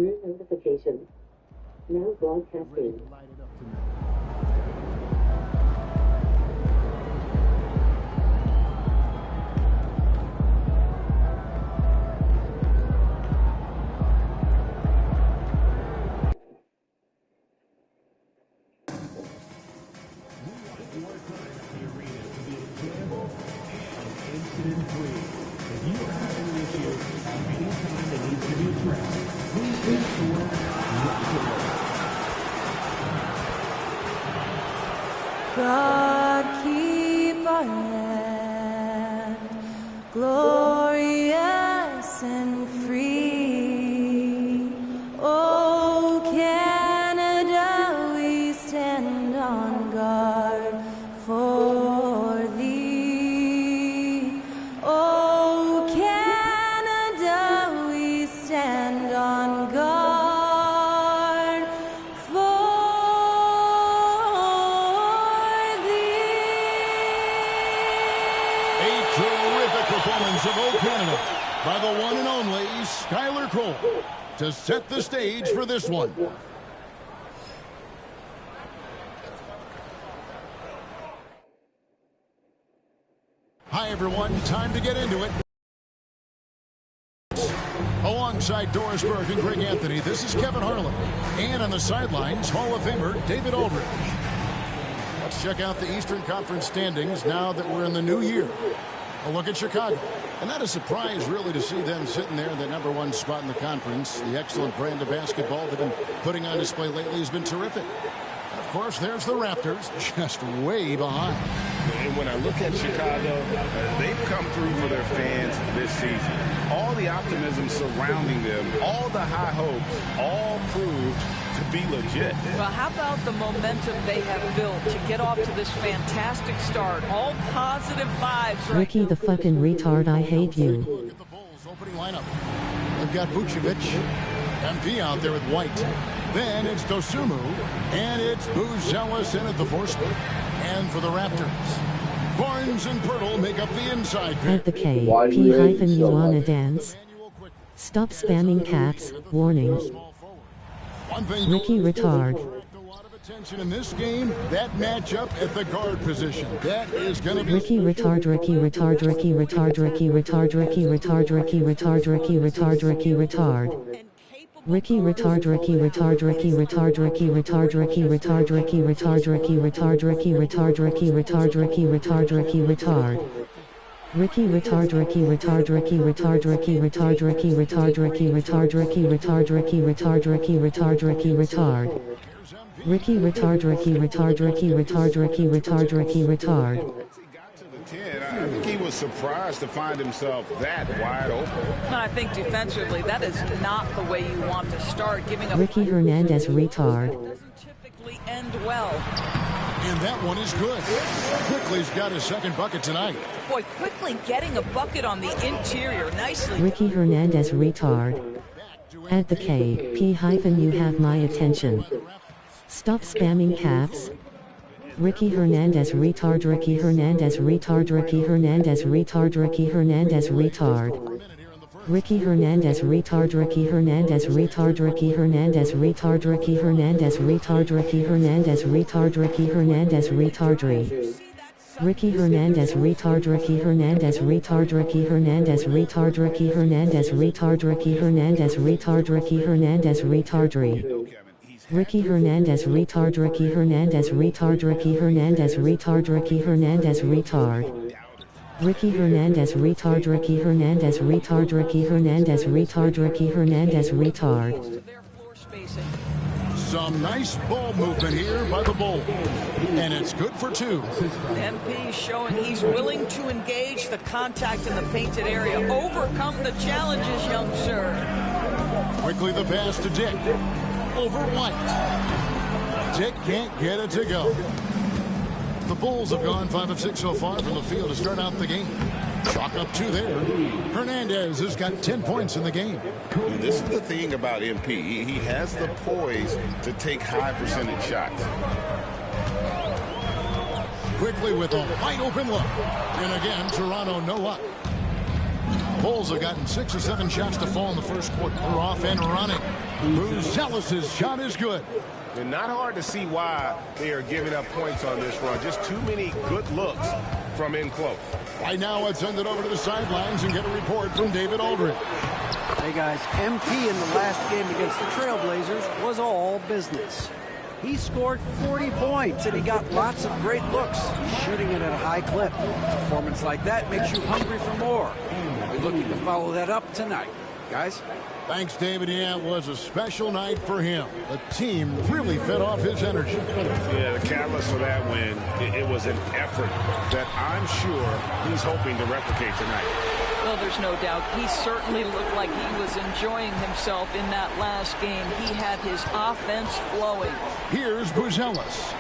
New notification. Now broadcasting. God keep our land glorious and free. Oh, Canada, we stand on guard for thee. Oh, Canada, we stand on guard for performance of O Canada by the one and only Skylar Cole to set the stage for this one. Hi everyone, time to get into it. Alongside Doris Burke and Greg Anthony, this is Kevin Harlan. And on the sidelines, Hall of Famer David Aldridge. Let's check out the Eastern Conference standings now that we're in the new year. A look at Chicago. And not a surprise, really, to see them sitting there in the #1 spot in the conference. The excellent brand of basketball they've been putting on display lately has been terrific. And of course, there's the Raptors, just way behind. And when I look at Chicago, they've come through for their fans this season. All the optimism surrounding them, all the high hopes, all proved to be legit. Well, how about the momentum they have built to get off to this fantastic start? All positive vibes. Right? Ricky the fucking retard, I hate you. Look at the Bulls opening lineup. They've got Vucevic, MP out there with White. Then it's Dosumu, and it's Buzelis in at the 4 spot. And for the Raptors, Barnes and Pirtle make up the inside pair. At the K, P- you wanna dance? Stop spamming caps, warning. Ricky retard. A lot of attention in this game, that matchup at the guard position. That is going to be Ricky retard, Ricky retard, Ricky retard, Ricky retard, Ricky retard, Ricky retard, Ricky retard, Ricky retard. Ricky retard, Ricky retard, Ricky retard, Ricky retard, Ricky retard, Ricky retard, Ricky retard, Ricky retard, Ricky retard, Ricky retard, Ricky retard. Ricky retard, Ricky retard, Ricky retard, Ricky retard, Ricky retard, Ricky retard, Ricky retard, Ricky retard, Ricky retard, Ricky retard. Ricky retard, Ricky retard, Ricky retard, Ricky retard, Ricky retard. I think he was surprised to find himself that wide open. I think defensively, that is not the way you want to start. Giving up Ricky Hernandez retard. doesn't typically end well. And that one is good. Quickly's got his second bucket tonight. Boy, quickly getting a bucket on the interior. Nicely. Ricky Hernandez retard. At the K, P- you have my attention. Stop spamming caps. Ricky Hernandez retard, Ricky Hernandez retard, Ricky Hernandez retard, Ricky Hernandez retard. Ricky Hernandez retard, Ricky Hernandez retard, Ricky Hernandez retard, Ricky Hernandez retard, Ricky Hernandez retard, Ricky Hernandez retard. Ricky Hernandez retard, Ricky Hernandez retard, Ricky Hernandez retard, Ricky Hernandez retard, Ricky Hernandez retard, Ricky Hernandez retard. Ricky Hernandez retard, Ricky Hernandez retard, Ricky Hernandez retard, Ricky Hernandez retard. Ricky Hernandez retard, Ricky Hernandez retard, Ricky Hernandez retard, Ricky Hernandez retard. Some nice ball movement here by the Bulls. And it's good for 2. MP showing he's willing to engage the contact in the painted area. Overcome the challenges, young sir. Quickly the pass to Dick. Over White. Dick can't get it to go. The Bulls have gone 5 of 6 so far from the field to start out the game. Chalk up 2 there. Hernandez has got 10 points in the game. And this is the thing about MP. He has the poise to take high percentage shots. Quickly with a wide open look. And again, Toronto no luck. Bulls have gotten 6 or 7 shots to fall in the first quarter. They're off and running. Buzelis' shot is good. And not hard to see why they are giving up points on this run. Just too many good looks from in close. Right now, let's send it over to the sidelines and get a report from David Aldridge. Hey guys, MP in the last game against the Trailblazers was all business. He scored 40 points and he got lots of great looks, shooting it at a high clip. A performance like that makes you hungry for more. We're looking to follow that up tonight. Guys? Thanks, David. Yeah, it was a special night for him. The team really fed off his energy. Yeah, the catalyst for that win, it was an effort that I'm sure he's hoping to replicate tonight. Well, there's no doubt. He certainly looked like he was enjoying himself in that last game. He had his offense flowing. Here's Buzelis.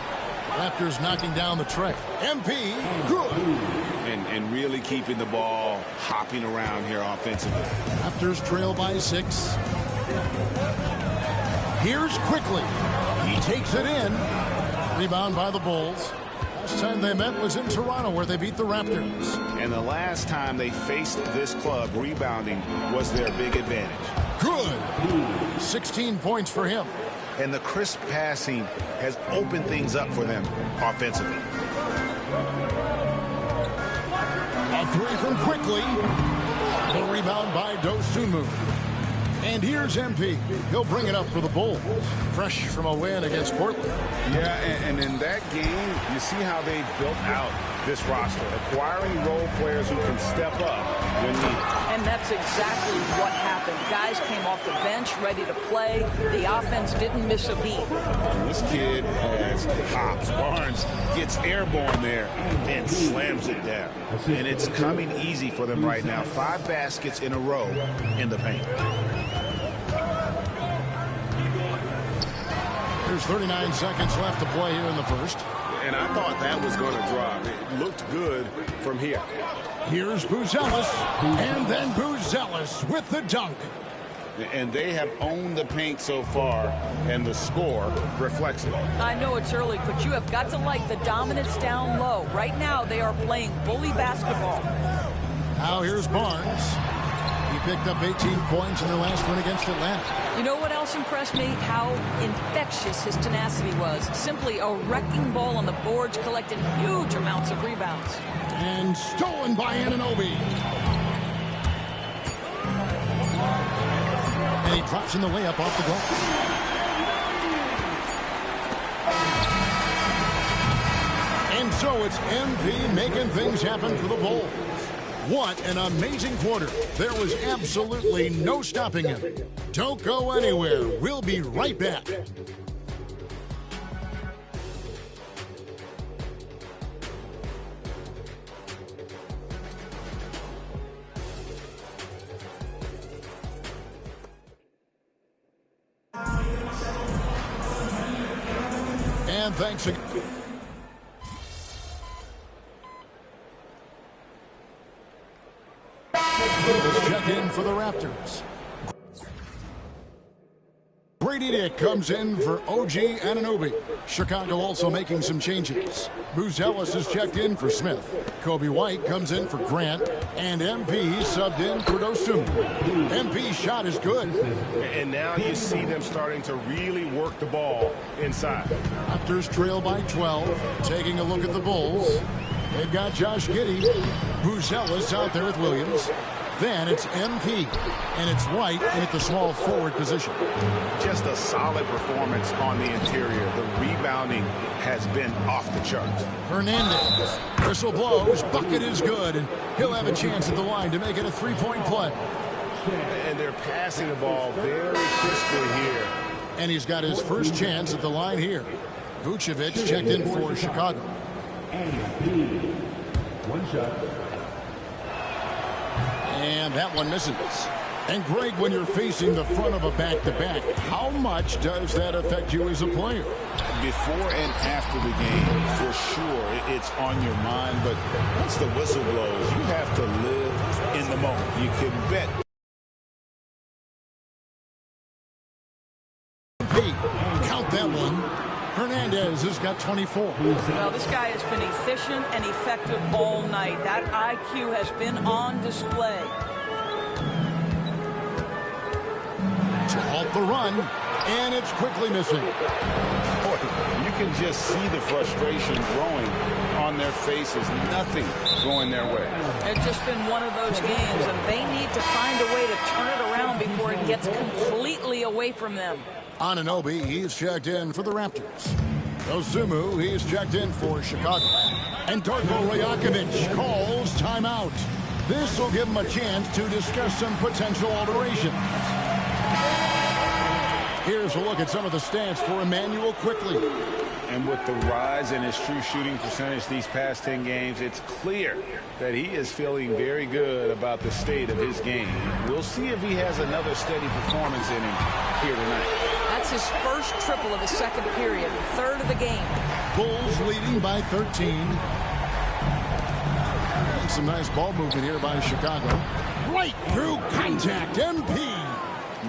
Raptors knocking down the tray. MP, good. And really keeping the ball hopping around here offensively. Raptors trail by 6. Here's Quickly. He takes it in. Rebound by the Bulls. Last time they met was in Toronto, where they beat the Raptors. And the last time they faced this club, rebounding was their big advantage. Good. 16 points for him. And the crisp passing has opened things up for them offensively. A 3 from Quickly. The rebound by Dosunmu. And here's MP. He'll bring it up for the Bulls. Fresh from a win against Portland. Yeah, and in that game, you see how they built out this roster, acquiring role players who can step up when needed. And that's exactly what happened. Guys came off the bench ready to play. The offense didn't miss a beat. And this kid has hops. Barnes gets airborne there and slams it down. And it's coming easy for them right now. 5 baskets in a row in the paint. There's 39 seconds left to play here in the first. And I thought that was going to drop. It looked good from here. Here's Buzelis, and then Buzelis with the dunk. And they have owned the paint so far, and the score reflects it. I know it's early, but you have got to like the dominance down low. Right now, they are playing bully basketball. Now here's Barnes. He picked up 18 points in their last win against Atlanta. You know what else impressed me? How infectious his tenacity was. Simply a wrecking ball on the boards, collecting huge amounts of rebounds. And stolen by Anunoby. And he drops in the layup off the glass. And so it's MP making things happen for the Bulls. What an amazing quarter. There was absolutely no stopping him. Don't go anywhere. We'll be right back. And thanks again. Let's check in for the Raptors. Grady Dick comes in for OG Anunoby. Chicago also making some changes. Buzelis is checked in for Smith. Kobe White comes in for Grant. And MP subbed in for Dosunmu. MP's shot is good. And now you see them starting to really work the ball inside. Raptors trail by 12. Taking a look at the Bulls. They've got Josh Giddey. Buzelis out there with Williams. Then it's MP, and it's White in at the small forward position. Just a solid performance on the interior. The rebounding has been off the charts. Hernandez. Whistle blows. Bucket is good, and he'll have a chance at the line to make it a three-point play. And they're passing the ball very crisply here. And he's got his first chance at the line here. Vucevic checked in for Chicago. One shot. And that one misses. And Greg, when you're facing the front of a back-to-back, how much does that affect you as a player? Before and after the game, for sure, it's on your mind. But once the whistle blows, you have to live in the moment. You can bet. Count that one. Hernandez has got 24. Well, this guy has been efficient and effective all night. That IQ has been on display. to halt the run, and it's quickly missing. Boy, you can just see the frustration growing on their faces. Nothing going their way. It's just been one of those games, and they need to find a way to turn it around before it gets completely away from them. Anunoby, he's checked in for the Raptors. Ozumu, he's checked in for Chicago. And Darko Rajakovic calls timeout. This will give him a chance to discuss some potential alterations. Here's a look at some of the stats for Emmanuel quickly. And with the rise in his true shooting percentage these past 10 games, it's clear that he is feeling very good about the state of his game. We'll see if he has another steady performance in him here tonight. That's his first triple of the second period, third of the game. Bulls leading by 13. And some nice ball movement here by Chicago. Right through contact, MP.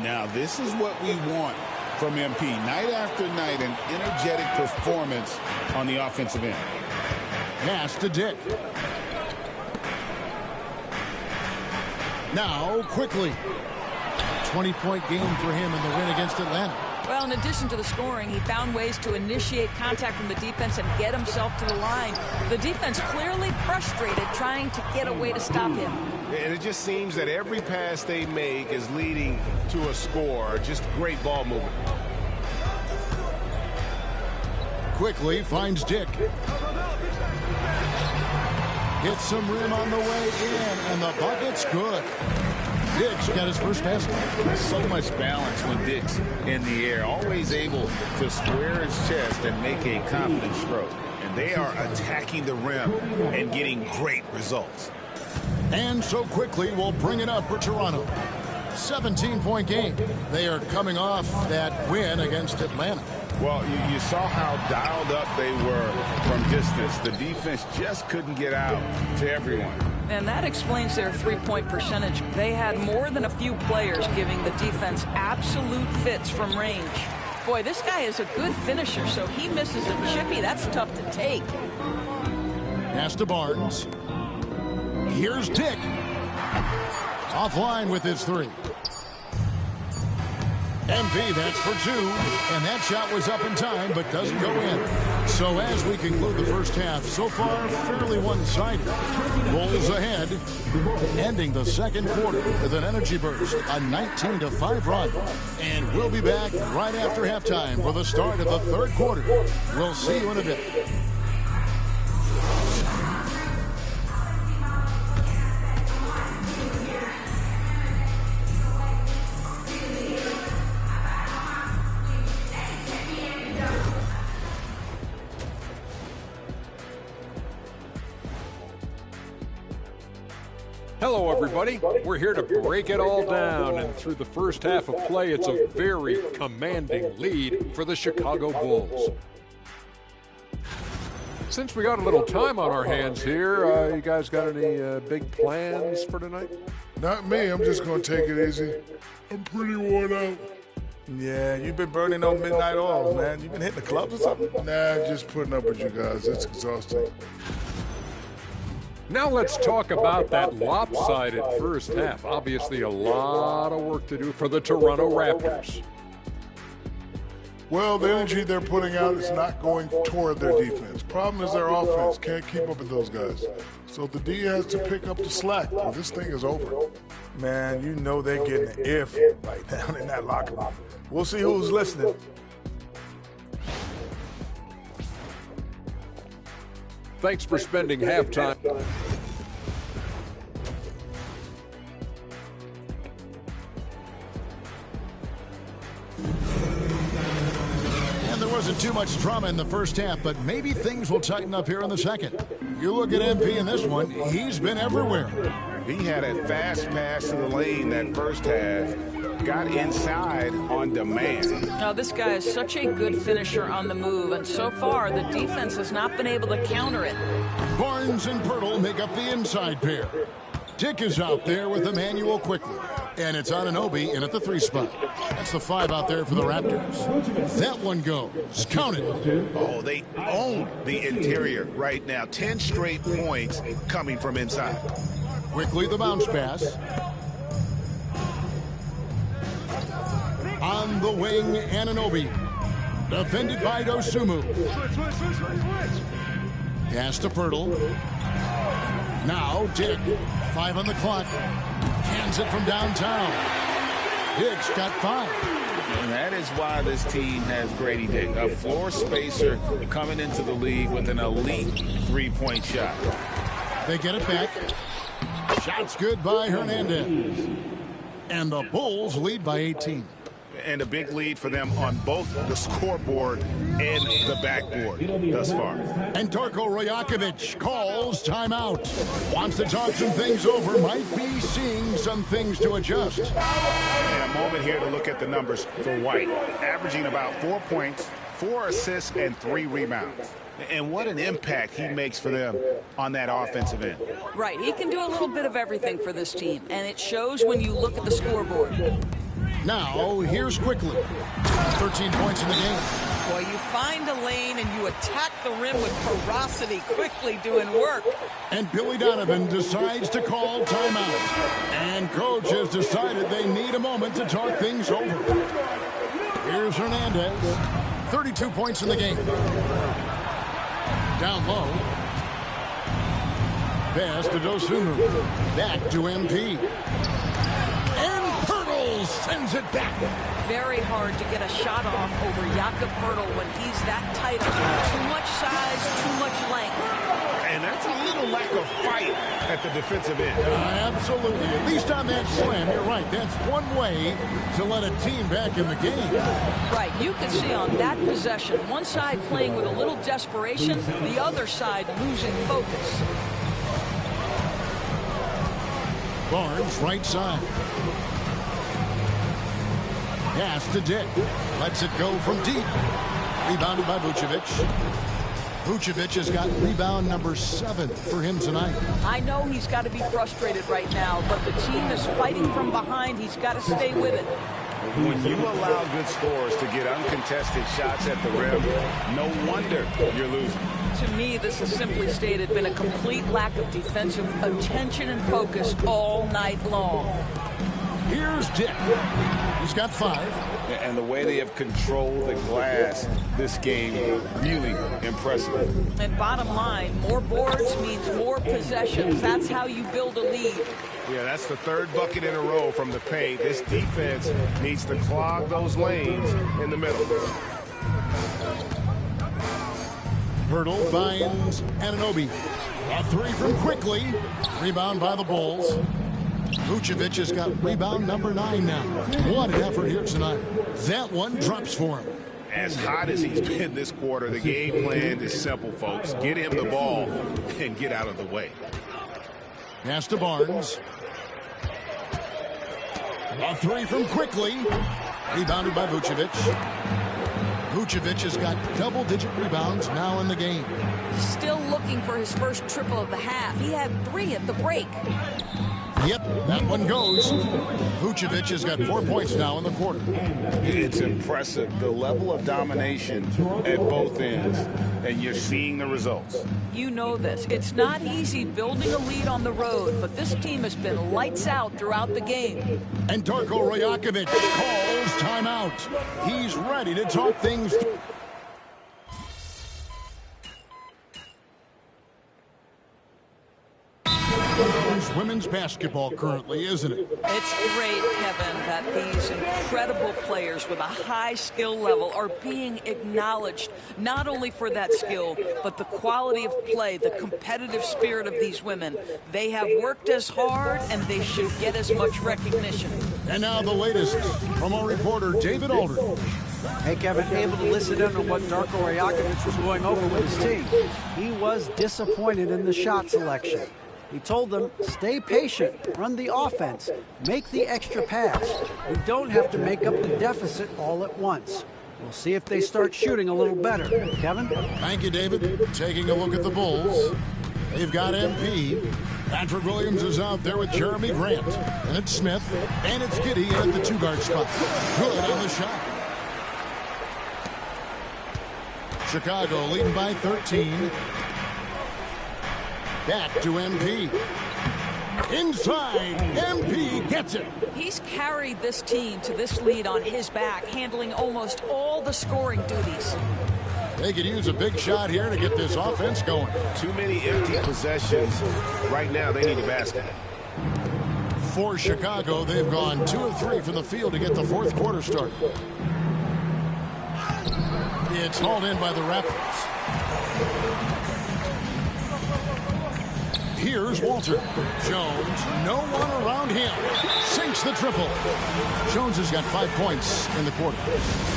Now, this is what we want from MP. Night after night, an energetic performance on the offensive end. Pass to Dick. Now, quickly. 20-point game for him in the win against Atlanta. Well, in addition to the scoring, he found ways to initiate contact from the defense and get himself to the line. The defense clearly frustrated, trying to get a way to stop him. And it just seems that every pass they make is leading to a score. Just great ball movement. Quickly finds Dick. Hits some rim on the way in, and the bucket's good. Dick's got his first basket. So much balance when Dick's in the air. Always able to square his chest and make a confident stroke. And they are attacking the rim and getting great results. And so quickly we'll bring it up for Toronto. 17-point game. They are coming off that win against Atlanta. Well, you saw how dialed up they were from distance. The defense just couldn't get out to everyone. And that explains their three-point percentage. They had more than a few players giving the defense absolute fits from range. Boy, this guy is a good finisher, so he misses a chippy. That's tough to take. Pass to Barnes. Here's Dick. Offline with his three. MP, that's for two. And that shot was up in time, but doesn't go in. So as we conclude the first half, so far fairly one-sided. Bulls ahead, ending the second quarter with an energy burst, a 19-5 run. And we'll be back right after halftime for the start of the third quarter. We'll see you in a bit. Hello, everybody. We're here to break it all down, and through the first half of play, it's a very commanding lead for the Chicago Bulls. Since we got a little time on our hands here, you guys got any big plans for tonight? Not me. I'm just going to take it easy. I'm pretty worn out. Yeah, you've been burning those midnight oils, man. You've been hitting the clubs or something? Nah, just putting up with you guys. It's exhausting. Now let's talk about that lopsided first half. Obviously a lot of work to do for the Toronto Raptors. Well, the energy they're putting out is not going toward their defense. Problem is their offense can't keep up with those guys. So the D has to pick up the slack, or this thing is over. Man, you know they're getting an earful right down in that locker room. We'll see who's listening. Thanks for spending halftime. And there wasn't too much drama in the first half, but maybe things will tighten up here in the second. You look at MP in this one, he's been everywhere. He had a fast pass to the lane that first half. Got inside on demand. Now, this guy is such a good finisher on the move, and so far the defense has not been able to counter it. Barnes and Pirtle make up the inside pair. Dick is out there with Emmanuel quickly. And it's Anunoby in at the three spot. That's the five out there for the Raptors. That one goes. Count it. Oh, they own the interior right now. 10 straight points coming from inside. Quickly the bounce pass. the wing, Anunoby. Defended by Dosunmu. Pass to Pirtle. Now Dick. 5 on the clock. Hands it from downtown. Dick's got 5. And that is why this team has Grady Dick, a floor spacer coming into the league with an elite three-point shot. They get it back. Shot's good by Hernandez. And the Bulls lead by 18. And a big lead for them on both the scoreboard and the backboard thus far. And Darko Rajakovic calls timeout. Wants to talk some things over. Might be seeing some things to adjust. And a moment here to look at the numbers for White. Averaging about 4 points, 4 assists, and 3 rebounds. And what an impact he makes for them on that offensive end. Right. He can do a little bit of everything for this team. And it shows when you look at the scoreboard. Now, here's Quickly. 13 points in the game. Well, you find a lane and you attack the rim with ferocity, Quickly doing work. And Billy Donovan decides to call timeout. And coach has decided they need a moment to talk things over. Here's Hernandez. 32 points in the game. Down low. Pass to Dosunmu. Back to MP. Sends it back. Very hard to get a shot off over Jakob Pirtle when he's that tight. Too much size, too much length. And that's a little lack of fight at the defensive end. Absolutely. At least on that slam, you're right. That's one way to let a team back in the game. Right. You can see on that possession, one side playing with a little desperation, the other side losing focus. Barnes, right side. Pass to Dick. Lets it go from deep. Rebounded by Vucevic. Vucevic has got rebound number 7 for him tonight. I know he's got to be frustrated right now, but the team is fighting from behind. He's got to stay with it. When you allow good scorers to get uncontested shots at the rim, no wonder you're losing. To me, this has simply stated been a complete lack of defensive attention and focus all night long. Here's Dick. He's got 5. And the way they have controlled the glass this game, really impressive. And bottom line, more boards means more possessions. That's how you build a lead. Yeah, that's the 3rd bucket in a row from the paint. This defense needs to clog those lanes in the middle. Pirtle finds Anunoby. A 3 from Quickly. Rebound by the Bulls. Vucevic has got rebound number 9 now. What an effort here tonight. That one drops for him. As hot as he's been this quarter, the game plan is simple, folks. Get him the ball and get out of the way. Pass to Barnes. A 3 from Quickly. Rebounded by Vucevic. Vucevic has got double-digit rebounds now in the game. Still looking for his first triple of the half. He had 3 at the break. Yep, that one goes. Vucevic has got 4 points now in the quarter. It's impressive, the level of domination at both ends, and you're seeing the results. You know this. It's not easy building a lead on the road, but this team has been lights out throughout the game. And Darko Rajakovic calls timeout. He's ready to talk things through. Women's basketball currently, isn't it? It's great, Kevin, that these incredible players with a high skill level are being acknowledged, not only for that skill, but the quality of play, the competitive spirit of these women. They have worked as hard, and they should get as much recognition. And now the latest from our reporter, David Aldridge. Hey, Kevin, able to listen in on what Darko Rajakovic was going over with his team. He was disappointed in the shot selection. He told them, stay patient, run the offense, make the extra pass. We don't have to make up the deficit all at once. We'll see if they start shooting a little better. Kevin? Thank you, David. Taking a look at the Bulls. They've got MP. Patrick Williams is out there with Jeremy Grant. And it's Smith. And it's Giddey at the 2-guard spot. Good on the shot. Chicago leading by 13. Back to MP. Inside, MP gets it. He's carried this team to this lead on his back, handling almost all the scoring duties. They could use a big shot here to get this offense going. Too many empty possessions. Right now, they need a basket. For Chicago, they've gone 2 of 3 from the field to get the fourth quarter started. It's hauled in by the Raptors. Here's Walter. Jones, no one around him. Sinks the triple. Jones has got 5 points in the quarter.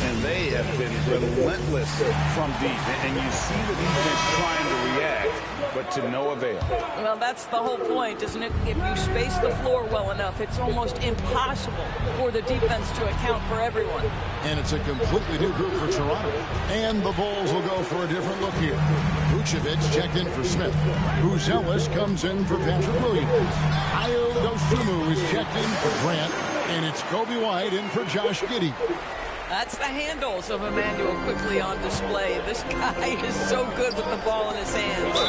And they have been relentless from deep. And you see the defense trying to react, but to no avail. Well, that's the whole point, isn't it? If you space the floor well enough, it's almost impossible for the defense to account for everyone. And it's a completely new group for Toronto. And the Bulls will go for a different look here. Vucevic checked in for Smith. Buzelis comes in for Patrick Williams. Ayo Dosunmu is checked in for Grant. And it's Kobe White in for Josh Giddey. That's the handles of Emmanuel quickly on display. This guy is so good with the ball in his hands.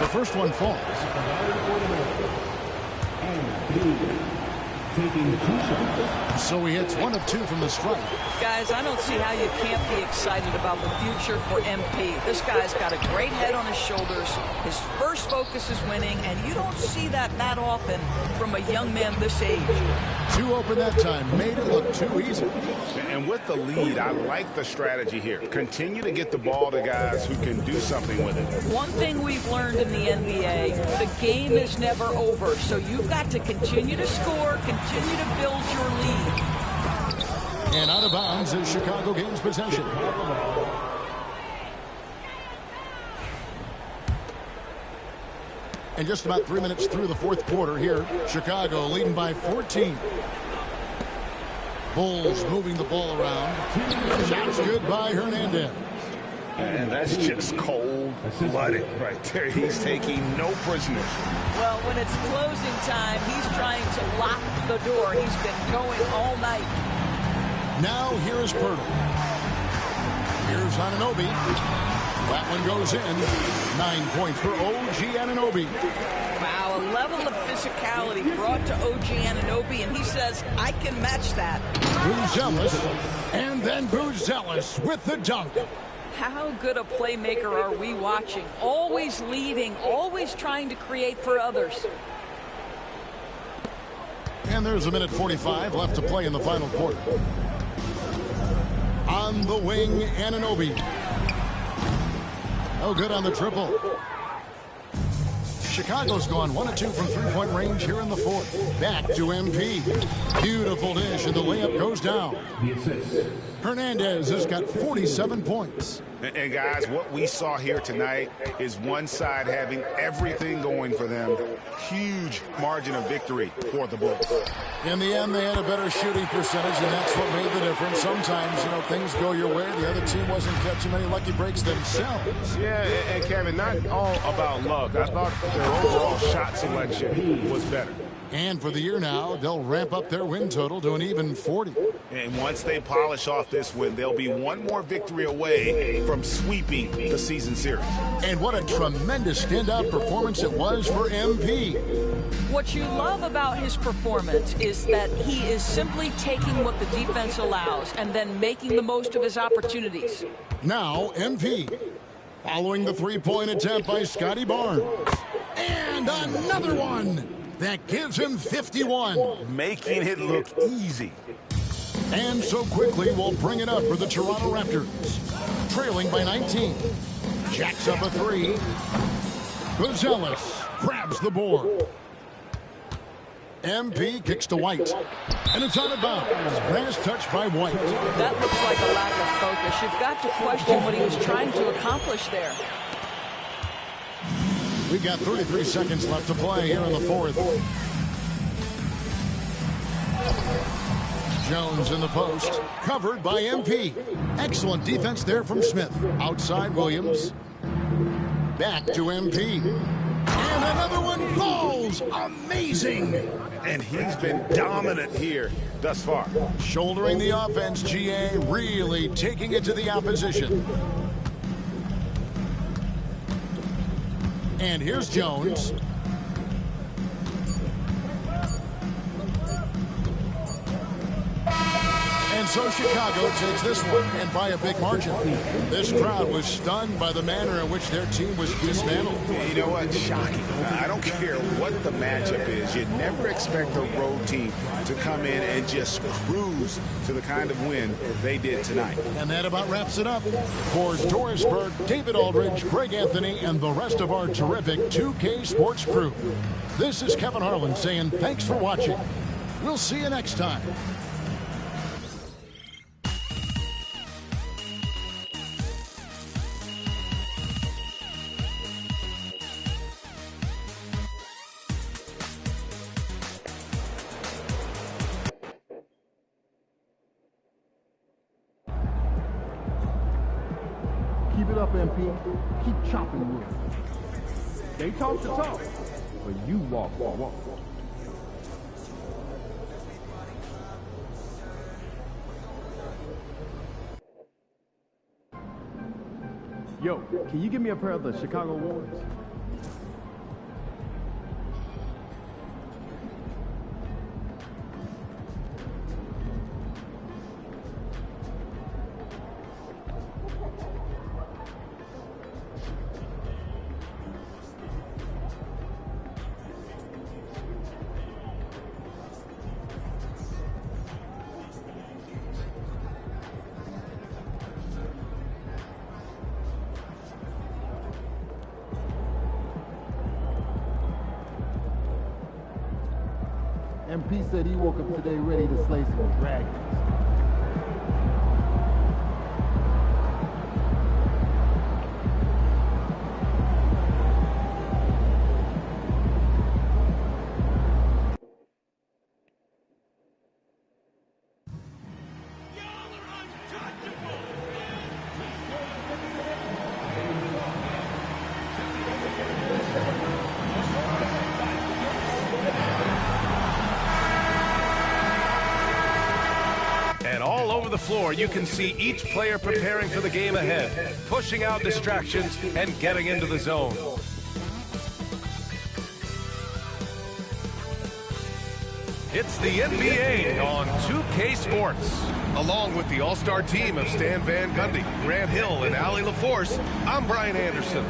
The first one falls. So he hits 1 of 2 from the strike. Guys, I don't see how you can't be excited about the future for MP. This guy's got a great head on his shoulders. His first focus is winning, and you don't see that often from a young man this age. 2 open that time. Made it look too easy. And with the lead, I like the strategy here. Continue to get the ball to guys who can do something with it. One thing we've learned in the NBA, the game is never over. So you've got to continue to score, continue to build your lead. And out of bounds as Chicago gains possession. And just about 3 minutes through the fourth quarter here, Chicago leading by 14. Bulls moving the ball around. Shots good by Hernandez. And that's just cold-blooded right there. He's taking no prisoners. Well, when it's closing time, he's trying to lock the door. He's been going all night. Now here's Pirtle. Here's Anunoby. That one goes in. 9 points for OG Anunoby. Wow, a level of physicality brought to OG Anunoby, and he says, I can match that. Buzelis, and then Buzelis with the dunk. How good a playmaker are we watching? Always leading, always trying to create for others. And there's 1:45 left to play in the final quarter. On the wing, Anunoby. No good on the triple. Chicago's gone 1 of 2 from three-point range here in the fourth. Back to MP. Beautiful dish, and the layup goes down. Hernandez has got 47 points. And guys, what we saw here tonight is one side having everything going for them. Huge margin of victory for the Bulls. In the end, they had a better shooting percentage, and that's what made the difference. Sometimes, things go your way. The other team wasn't catching many lucky breaks themselves. Yeah, and Kevin, not all about luck. I thought their overall shot selection was better. And for the year now, they'll ramp up their win total to an even 40. And once they polish off this win, they'll be one more victory away from sweeping the season series. And what a tremendous standout performance it was for MP. What you love about his performance is that he is simply taking what the defense allows and then making the most of his opportunities. Now, MP, following the three-point attempt by Scotty Barnes. And another one! That gives him 51. Making it look easy. And so quickly we'll bring it up for the Toronto Raptors. Trailing by 19. Jacks up a 3. Buzelis grabs the board. MP kicks to White. And it's out of bounds. Last touch by White. That looks like a lack of focus. You've got to question what he was trying to accomplish there. We've got 33 seconds left to play here in the fourth. Jones in the post, covered by MP. Excellent defense there from Smith. Outside Williams. Back to MP. And another one falls. is amazing. And he's been dominant here thus far. Shouldering the offense, GA, really taking it to the opposition. And here's Jones. And so Chicago takes this one, and by a big margin. This crowd was stunned by the manner in which their team was dismantled. You know what? Shocking. I don't care what the matchup is. You never expect a road team to come in and just cruise to the kind of win they did tonight. And that about wraps it up. For Dorisburg, David Aldridge, Greg Anthony, and the rest of our terrific 2K Sports crew. This is Kevin Harlan saying thanks for watching. We'll see you next time. Keep it up, MP. Keep chopping wood. They talk the talk, but you walk the walk. Yo, can you give me a pair of the Chicago Warriors? MP said he woke up today ready to slay some dragons. All over the floor, you can see each player preparing for the game ahead, pushing out distractions and getting into the zone. It's the NBA on 2K Sports. Along with the all-star team of Stan Van Gundy, Grant Hill, and Allie LaForce, I'm Brian Anderson.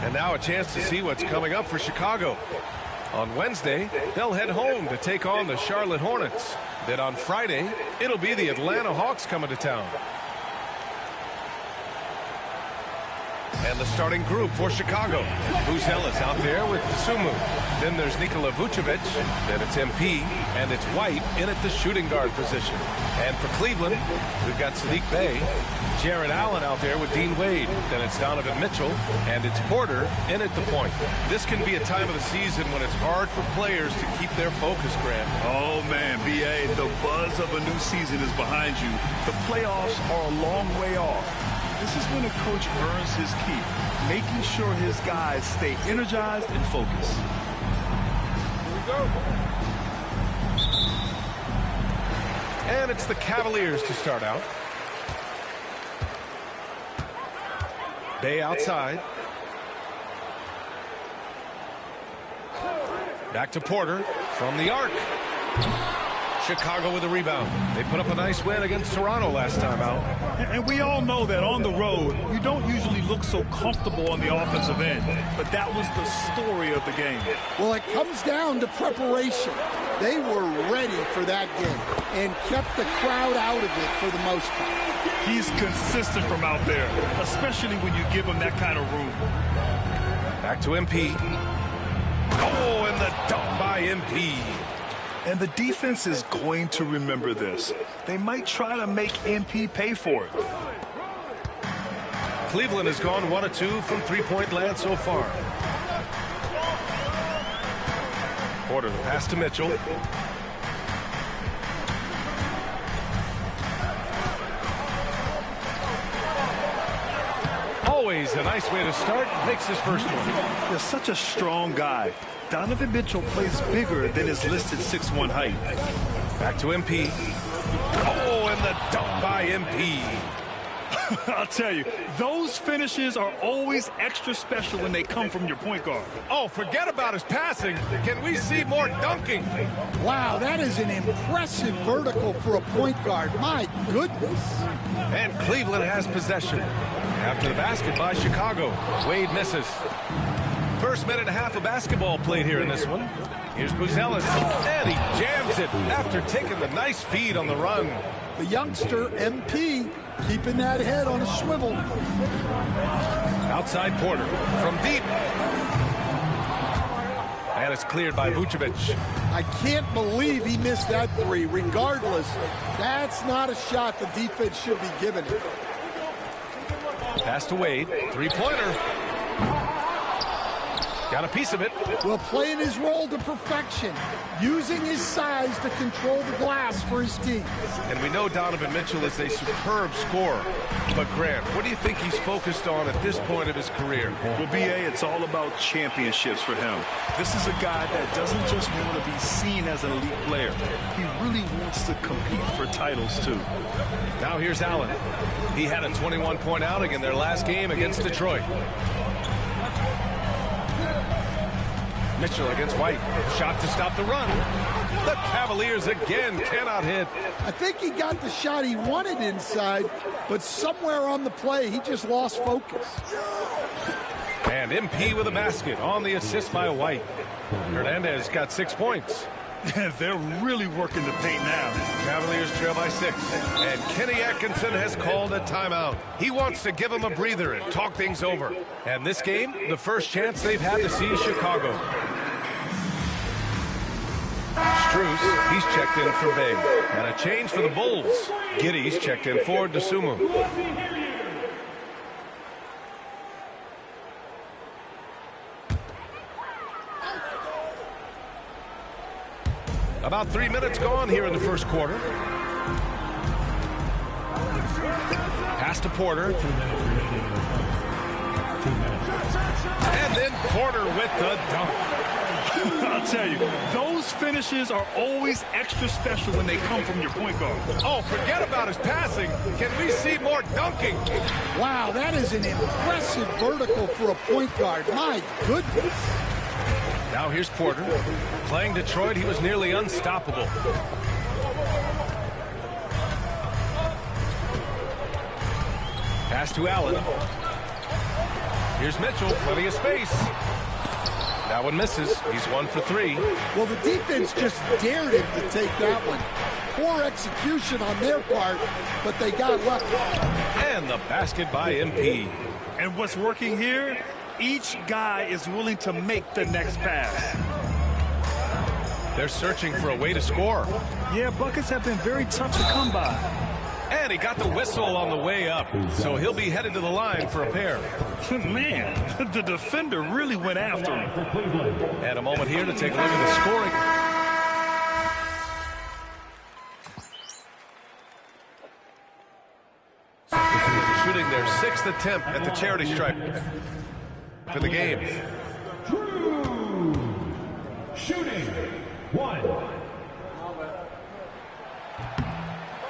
And now a chance to see what's coming up for Chicago. On Wednesday, they'll head home to take on the Charlotte Hornets. Then on Friday, it'll be the Atlanta Hawks coming to town. And the starting group for Chicago. Buzel is out there with Sumu. Then there's Nikola Vucevic. Then it's MP. And it's White in at the shooting guard position. And for Cleveland, we've got Sadiq Bey. Jared Allen out there with Dean Wade. Then it's Donovan Mitchell. And it's Porter in at the point. This can be a time of the season when it's hard for players to keep their focus, Grant. Oh, man, B.A., the buzz of a new season is behind you. The playoffs are a long way off. This is when a coach earns his keep, making sure his guys stay energized and focused. Here we go. And it's the Cavaliers to start out. Bey outside. Back to Porter from the arc. Chicago with a rebound. They put up a nice win against Toronto last time out. And we all know that on the road, you don't usually look so comfortable on the offensive end. But that was the story of the game. Well, it comes down to preparation. They were ready for that game and kept the crowd out of it for the most part. He's consistent from out there, especially when you give him that kind of room. Back to MP. Oh, and the dunk by MP. And the defense is going to remember this. They might try to make MP pay for it. Cleveland has gone 1 of 2 from three-point land so far. Porter, the pass to Mitchell. always a nice way to start. Makes his first one. You're such a strong guy. Donovan Mitchell plays bigger than his listed 6'1" height. Back to MP. Oh, and the dunk by MP. I'll tell you, those finishes are always extra special when they come from your point guard. Oh, forget about his passing. Can we see more dunking? Wow, that is an impressive vertical for a point guard. My goodness. And Cleveland has possession. After the basket by Chicago. Wade misses. First minute and a half of basketball played here in this one. Here's Buzelis, and he jams it after taking the nice feed on the run. The youngster, MP, keeping that head on a swivel. Outside Porter from deep. And it's cleared by Vucevic. I can't believe he missed that three. Regardless, that's not a shot the defense should be giving it. Pass to Wade. Three-pointer. Got a piece of it. Well, playing his role to perfection, using his size to control the glass for his team. And we know Donovan Mitchell is a superb scorer. But, Grant, what do you think he's focused on at this point of his career? Well, B.A., it's all about championships for him. This is a guy that doesn't just want to be seen as an elite player. He really wants to compete for titles, too. Now here's Allen. He had a 21-point outing in their last game against Detroit. Mitchell against White. Shot to stop the run. The Cavaliers again cannot hit. I think he got the shot he wanted inside, but somewhere on the play, he just lost focus. And MP with a basket on the assist by White. Hernandez got 6 points. They're really working the paint now. Cavaliers trail by 6. And Kenny Atkinson has called a timeout. He wants to give them a breather and talk things over. And this game, the first chance they've had to see Chicago. Strus, he's checked in for Bay. And a change for the Bulls. Giddy's checked in for DeSumo. About 3 minutes gone here in the first quarter. Pass to Porter. And then Porter with the dunk. I'll tell you, those finishes are always extra special when they come from your point guard. Oh, forget about his passing. Can we see more dunking? Wow, that is an impressive vertical for a point guard. My goodness. Now here's Porter. Playing Detroit, he was nearly unstoppable. Pass to Allen. Here's Mitchell, plenty of space. That one misses. He's 1 for 3. Well, the defense just dared him to take that one. Poor execution on their part, but they got lucky. And the basket by MP. And what's working here? Each guy is willing to make the next pass. They're searching for a way to score. Yeah, buckets have been very tough to come by. And he got the whistle on the way up, so he'll be headed to the line for a pair. Man, the defender really went after him. And a moment here to take a look at the scoring. Shooting their 6th attempt at the charity stripe for the game. Shooting 1.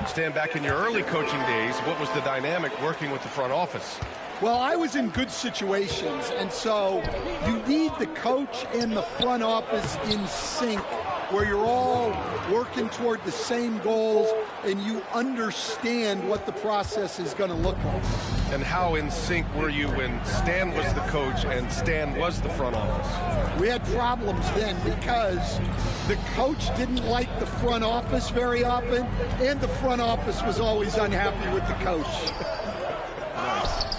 Stan, back in your early coaching days, what was the dynamic working with the front office? Well, I was in good situations, and so you need the coach and the front office in sync, where you're all working toward the same goals and you understand what the process is going to look like. And how in sync were you when Stan was the coach and Stan was the front office? We had problems then because the coach didn't like the front office very often, and the front office was always unhappy with the coach.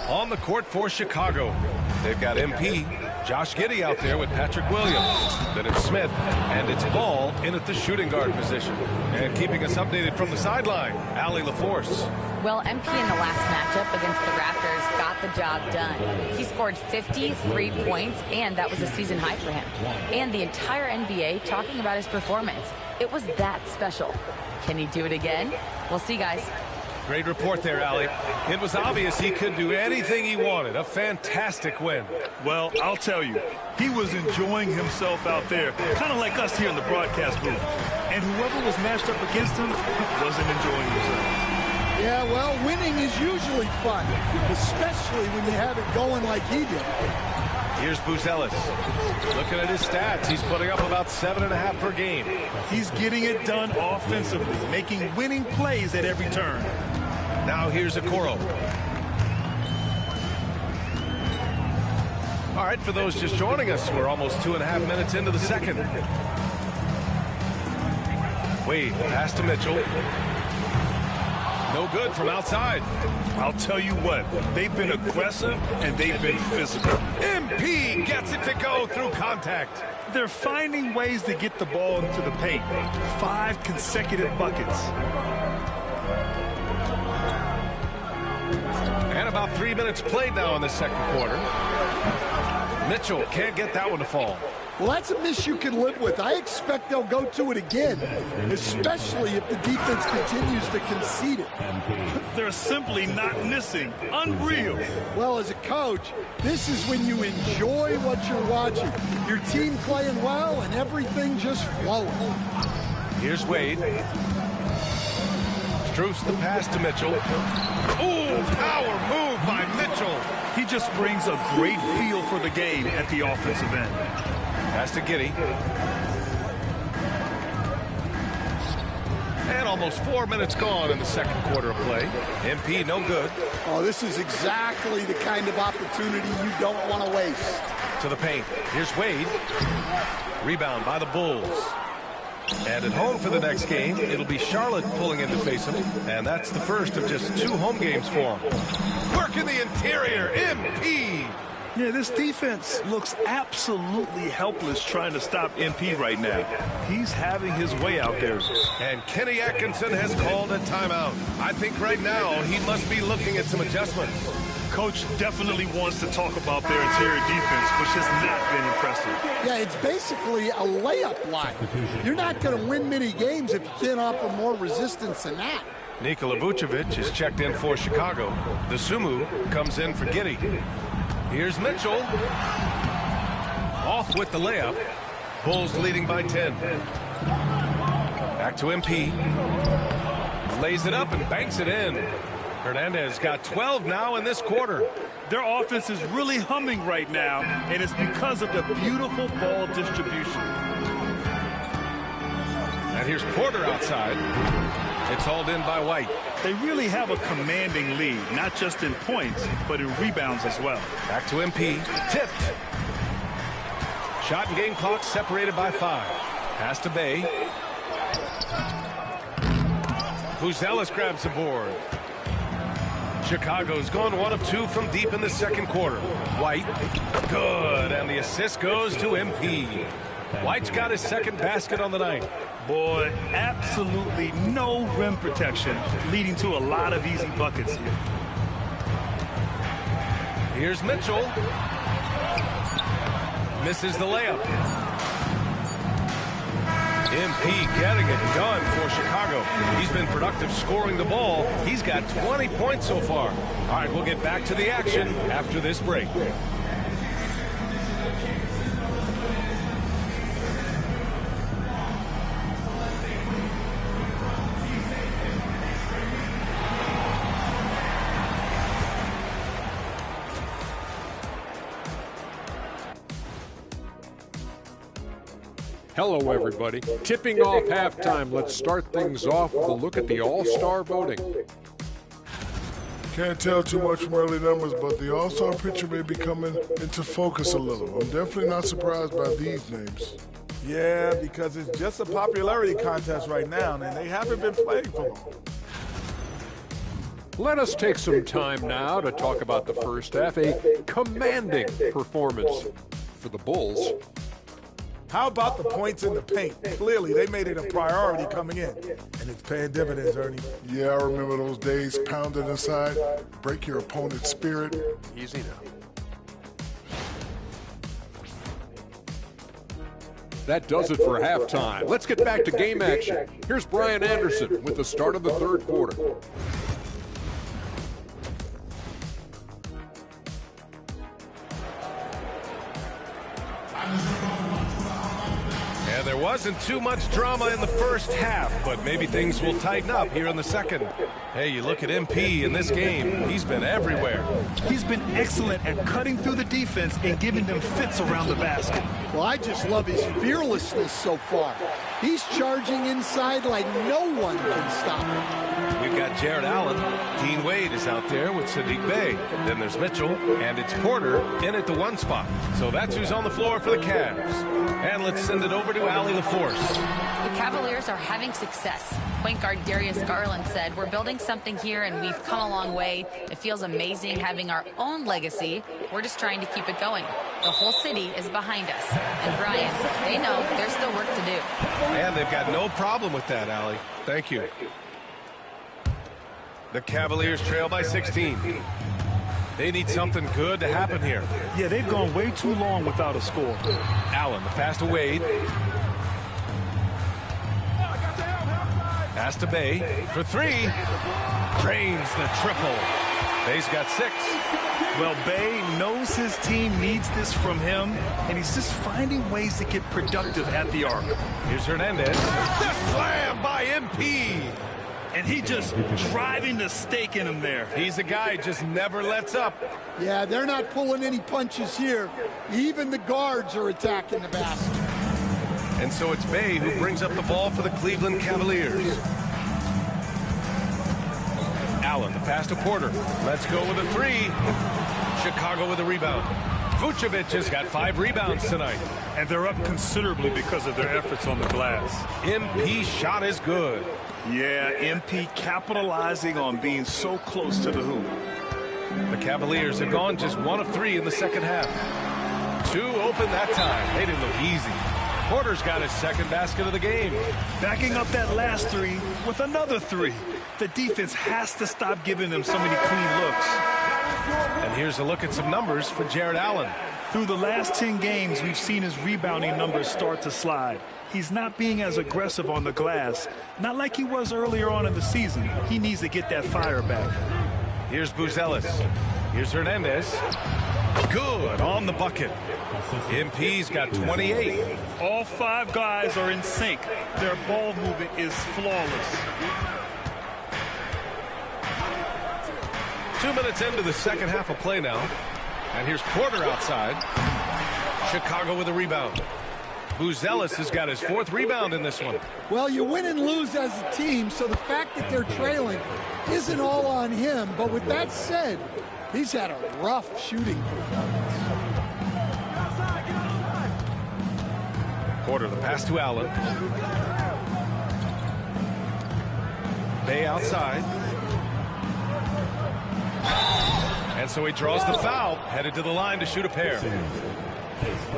On the court for Chicago, they've got MP, Josh Giddey out there with Patrick Williams. Then it's Smith, and it's Ball in at the shooting guard position. And keeping us updated from the sideline, Allie LaForce. Well, MP in the last matchup against the Raptors got the job done. He scored 53 points, and that was a season high for him. And the entire NBA talking about his performance. It was that special. Can he do it again? We'll see, guys. Great report there, Allie. It was obvious he could do anything he wanted. A fantastic win. Well, I'll tell you, he was enjoying himself out there, kind of like us here in the broadcast booth. And whoever was matched up against him wasn't enjoying himself. Yeah, well, winning is usually fun, especially when you have it going like he did. Here's Buzelis. Looking at his stats, he's putting up about 7.5 per game. He's getting it done offensively, making winning plays at every turn. Now here's Okoro. All right, for those just joining us, we're almost 2.5 minutes into the second. Wade, pass to Mitchell. No good from outside. I'll tell you what, they've been aggressive and they've been physical. MP gets it to go through contact. They're finding ways to get the ball into the paint. 5 consecutive buckets. And about 3 minutes played now in the second quarter. Mitchell can't get that one to fall. Well, that's a miss you can live with. I expect they'll go to it again, especially if the defense continues to concede it. They're simply not missing. Unreal. Well, as a coach, this is when you enjoy what you're watching. Your team playing well and everything just flowing. Here's Wade. Struce the pass to Mitchell. Ooh, power move by Mitchell. He just brings a great feel for the game at the offensive end. Pass to Giddey. And almost 4 minutes gone in the second quarter of play. MP no good. Oh, this is exactly the kind of opportunity you don't want to waste. To the paint. Here's Wade. Rebound by the Bulls. And at home for the next game, it'll be Charlotte pulling in to face him. And that's the first of just 2 home games for him. Work in the interior. MP. Yeah, this defense looks absolutely helpless trying to stop MP right now. He's having his way out there. And Kenny Atkinson has called a timeout. I think right now he must be looking at some adjustments. Coach definitely wants to talk about their interior defense, which has not been impressive. Yeah, it's basically a layup line. You're not going to win many games if you can't offer more resistance than that. Nikola Vucevic is checked in for Chicago. The Sumu comes in for Giddey. Here's Mitchell. Off with the layup. Bulls leading by 10. Back to MP. Lays it up and banks it in. Hernandez got 12 now in this quarter. Their offense is really humming right now, and it's because of the beautiful ball distribution. And here's Porter outside. It's hauled in by White. They really have a commanding lead, not just in points, but in rebounds as well. Back to MP. Tipped. Shot and game clock separated by 5. Pass to Bay. Buzelis grabs the board. Chicago's gone 1 of 2 from deep in the second quarter. White. Good. And the assist goes to MP. White's got his second basket on the night. Boy, absolutely no rim protection, leading to a lot of easy buckets here. Here's Mitchell. Misses the layup. MP getting it done for Chicago. He's been productive scoring the ball. He's got 20 points so far. All right, we'll get back to the action after this break. Hello, everybody. Tipping off halftime. Let's start things off with a look at the All-Star voting. Can't tell too much from early numbers, but the All-Star picture may be coming into focus a little. I'm definitely not surprised by these names. Yeah, because it's just a popularity contest right now, and they haven't been playing for long. Let us take some time now to talk about the first half. A commanding performance for the Bulls. How about the points in the paint? Clearly, they made it a priority coming in, and it's paying dividends, Ernie. Yeah, I remember those days pounded inside. Break your opponent's spirit. Easy now. That does it for halftime. Let's get back to game action. Here's Brian Anderson with the start of the third quarter. wasn't too much drama in the first half, but maybe things will tighten up here in the second. Hey, you look at MP in this game, he's been everywhere. He's been excellent at cutting through the defense and giving them fits around the basket. Well, I just love his fearlessness so far. He's charging inside like no one can stop him. We've got Jared Allen. Dean Wade is out there with Sadiq Bey. Then there's Mitchell, and it's Porter in at the 1 spot. So that's who's on the floor for the Cavs. And let's send it over to Allie LaForce. The Cavaliers are having success. Point guard Darius Garland said, "We're building something here and we've come a long way. It feels amazing having our own legacy. We're just trying to keep it going. The whole city is behind us." And Brian, they know there's still work to do. And they've got no problem with that, Allie. Thank you. The Cavaliers trail by 16. They need something good to happen here. Yeah, they've gone way too long without a score. Allen, the pass to Wade. Pass to Bey for 3. Drains the triple. Bay's got 6. Well, Bey knows his team needs this from him, and he's just finding ways to get productive at the arc. Here's Hernandez. The slam by MP. And he just driving the stake in him there. He's a guy who just never lets up. Yeah, they're not pulling any punches here. Even the guards are attacking the basket. And so it's Bey who brings up the ball for the Cleveland Cavaliers. Allen, the pass to Porter. Let's go with a 3. Chicago with a rebound. Vucevic has got 5 rebounds tonight. And they're up considerably because of their efforts on the glass. MP's shot is good. Yeah, MP capitalizing on being so close to the hoop. The Cavaliers have gone just 1 of 3 in the second half. 2 open that time. They didn't look easy. Porter's got his second basket of the game. Backing up that last 3 with another 3. The defense has to stop giving them so many clean looks. And here's a look at some numbers for Jared Allen. Through the last 10 games, we've seen his rebounding numbers start to slide. He's not being as aggressive on the glass, not like he was earlier on in the season. He needs to get that fire back. Here's Buzelis. Here's Hernandez. Good on the bucket. MP's got 28. All 5 guys are in sync. Their ball movement is flawless. 2 minutes into the second half of play now. And here's Porter outside. Chicago with a rebound. Buzelis has got his 4th rebound in this one. Well, you win and lose as a team, so the fact that they're trailing isn't all on him. But with that said, he's had a rough shooting performance. Porter, the pass to Allen. Bey outside. And so he draws the foul, headed to the line to shoot a pair.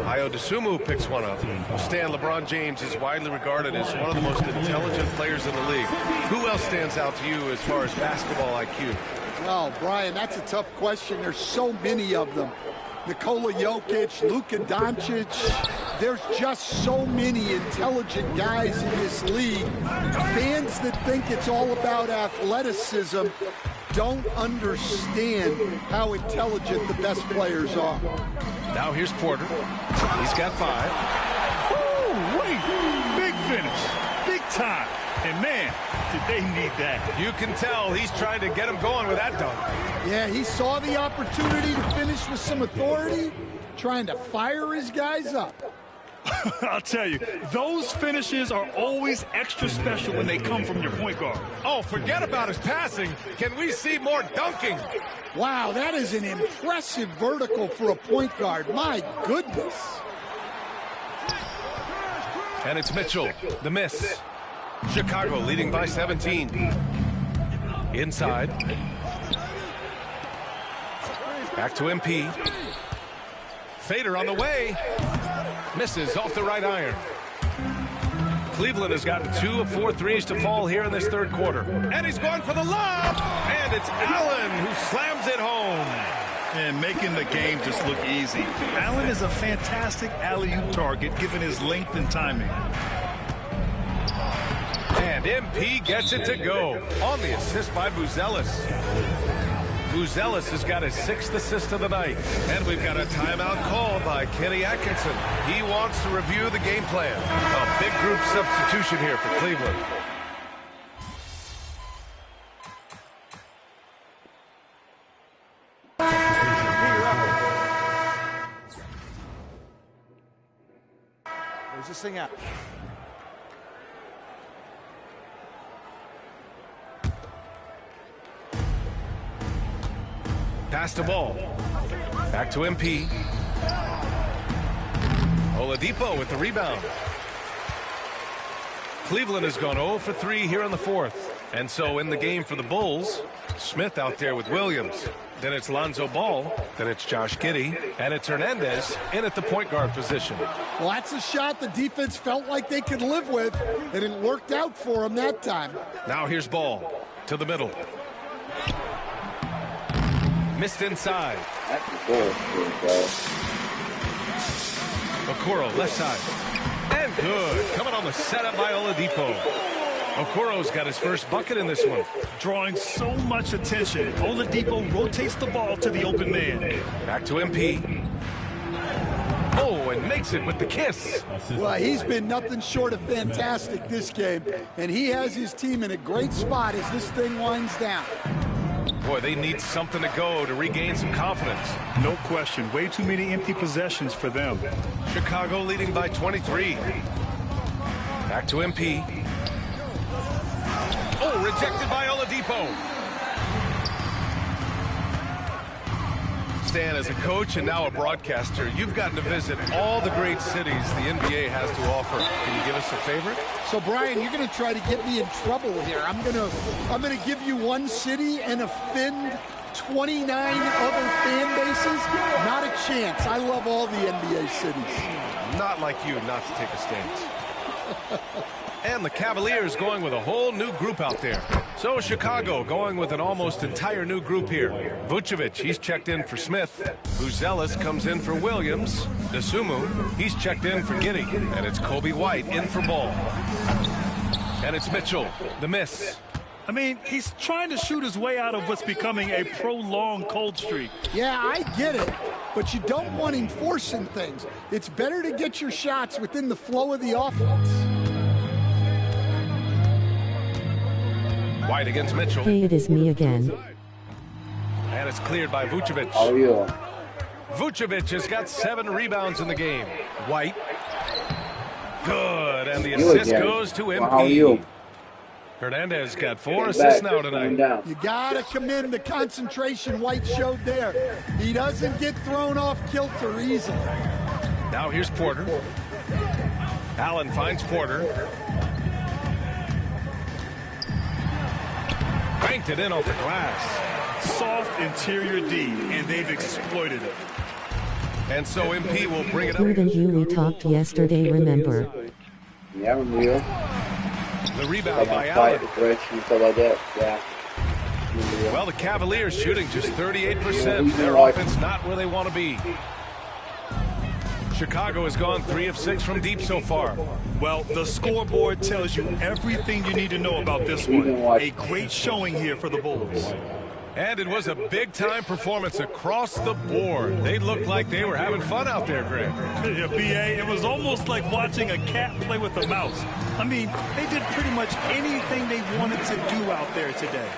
Ayo Dosunmu picks one up. Stan, LeBron James is widely regarded as one of the most intelligent players in the league. Who else stands out to you as far as basketball IQ? Well, Brian, that's a tough question. There's so many of them. Nikola Jokic, Luka Doncic. There's just so many intelligent guys in this league. Fans that think it's all about athleticism don't understand how intelligent the best players are. Now here's Porter. He's got 5. Woo, wait, big finish, big time. And man, did they need that. You can tell he's trying to get him going with that dunk. Yeah, he saw the opportunity to finish with some authority, trying to fire his guys up. I'll tell you, those finishes are always extra special when they come from your point guard. Oh, forget about his passing. Can we see more dunking? Wow, that is an impressive vertical for a point guard. My goodness. And it's Mitchell, the miss. Chicago leading by 17. Inside. Back to MP. Fader on the way. Misses off the right iron. Cleveland has gotten 2 of 4 threes to fall here in this third quarter. And he's going for the lob. And it's Allen who slams it home. And making the game just look easy. Allen is a fantastic alley-oop target given his length and timing. And MP gets it to go on the assist by Buzelis. who's Ellis has got his 6th assist of the night. And we've got a timeout called by Kenny Atkinson. He wants to review the game plan. A big group substitution here for Cleveland. Where's this thing at? Pass the ball. Back to MP. Oladipo with the rebound. Cleveland has gone 0 for 3 here in the 4th. And so in the game for the Bulls, Smith out there with Williams. Then it's Lonzo Ball. Then it's Josh Giddey. And it's Hernandez in at the point guard position. Well, that's a shot the defense felt like they could live with, and it worked out for them that time. Now here's Ball to the middle. Missed inside. Okoro left side. And good. Coming on the setup by Oladipo. Okoro's got his first bucket in this one. Drawing so much attention. Oladipo rotates the ball to the open man. Back to MP. Oh, and makes it with the kiss. Well, he's been nothing short of fantastic this game, and he has his team in a great spot as this thing winds down. Boy, they need something to go to regain some confidence. No question. Way too many empty possessions for them. Chicago leading by 23. Back to MP. Oh, rejected by Oladipo. Stan, as a coach and now a broadcaster, you've gotten to visit all the great cities the NBA has to offer. Can you give us a favorite? So, Brian, you're going to try to get me in trouble here. I'm going to give you one city and offend 29 other fan bases. Not a chance. I love all the NBA cities. Not like you not to take a stance. And the Cavaliers going with a whole new group out there. So Chicago going with an almost entire new group here. Vucevic, he's checked in for Smith. Ellis comes in for Williams. Dosunmu, he's checked in for Giddey. And it's Kobe White in for Ball. And it's Mitchell, the miss. I mean, he's trying to shoot his way out of what's becoming a prolonged cold streak. Yeah, I get it. But you don't want him forcing things. It's better to get your shots within the flow of the offense. White against Mitchell. Hey, it is me again. And it's cleared by Vucevic. How are you? Vucevic has got 7 rebounds in the game. White. Good. And the You assist again. goes to MP. Well, how are you? Hernandez got 4 Get assists back. now tonight. You got to commend the concentration White showed there. He doesn't get thrown off kilter easily. Now here's Porter. Allen finds Porter. Banked it in off the glass. Soft interior D, and they've exploited it. And so MP will bring it up. Who the hell we talked yesterday, remember? Yeah, I'm real. The rebound by Fight, Allen. direction, stuff like that. Yeah. Well, the Cavaliers shooting just 38%. Their offense not where they want to be. Chicago has gone 3 of 6 from deep so far. Well, the scoreboard tells you everything you need to know about this one. A great showing here for the Bulls. And it was a big-time performance across the board. They looked like they were having fun out there, Greg. Yeah, B.A., it was almost like watching a cat play with a mouse. I mean, they did pretty much anything they wanted to do out there today.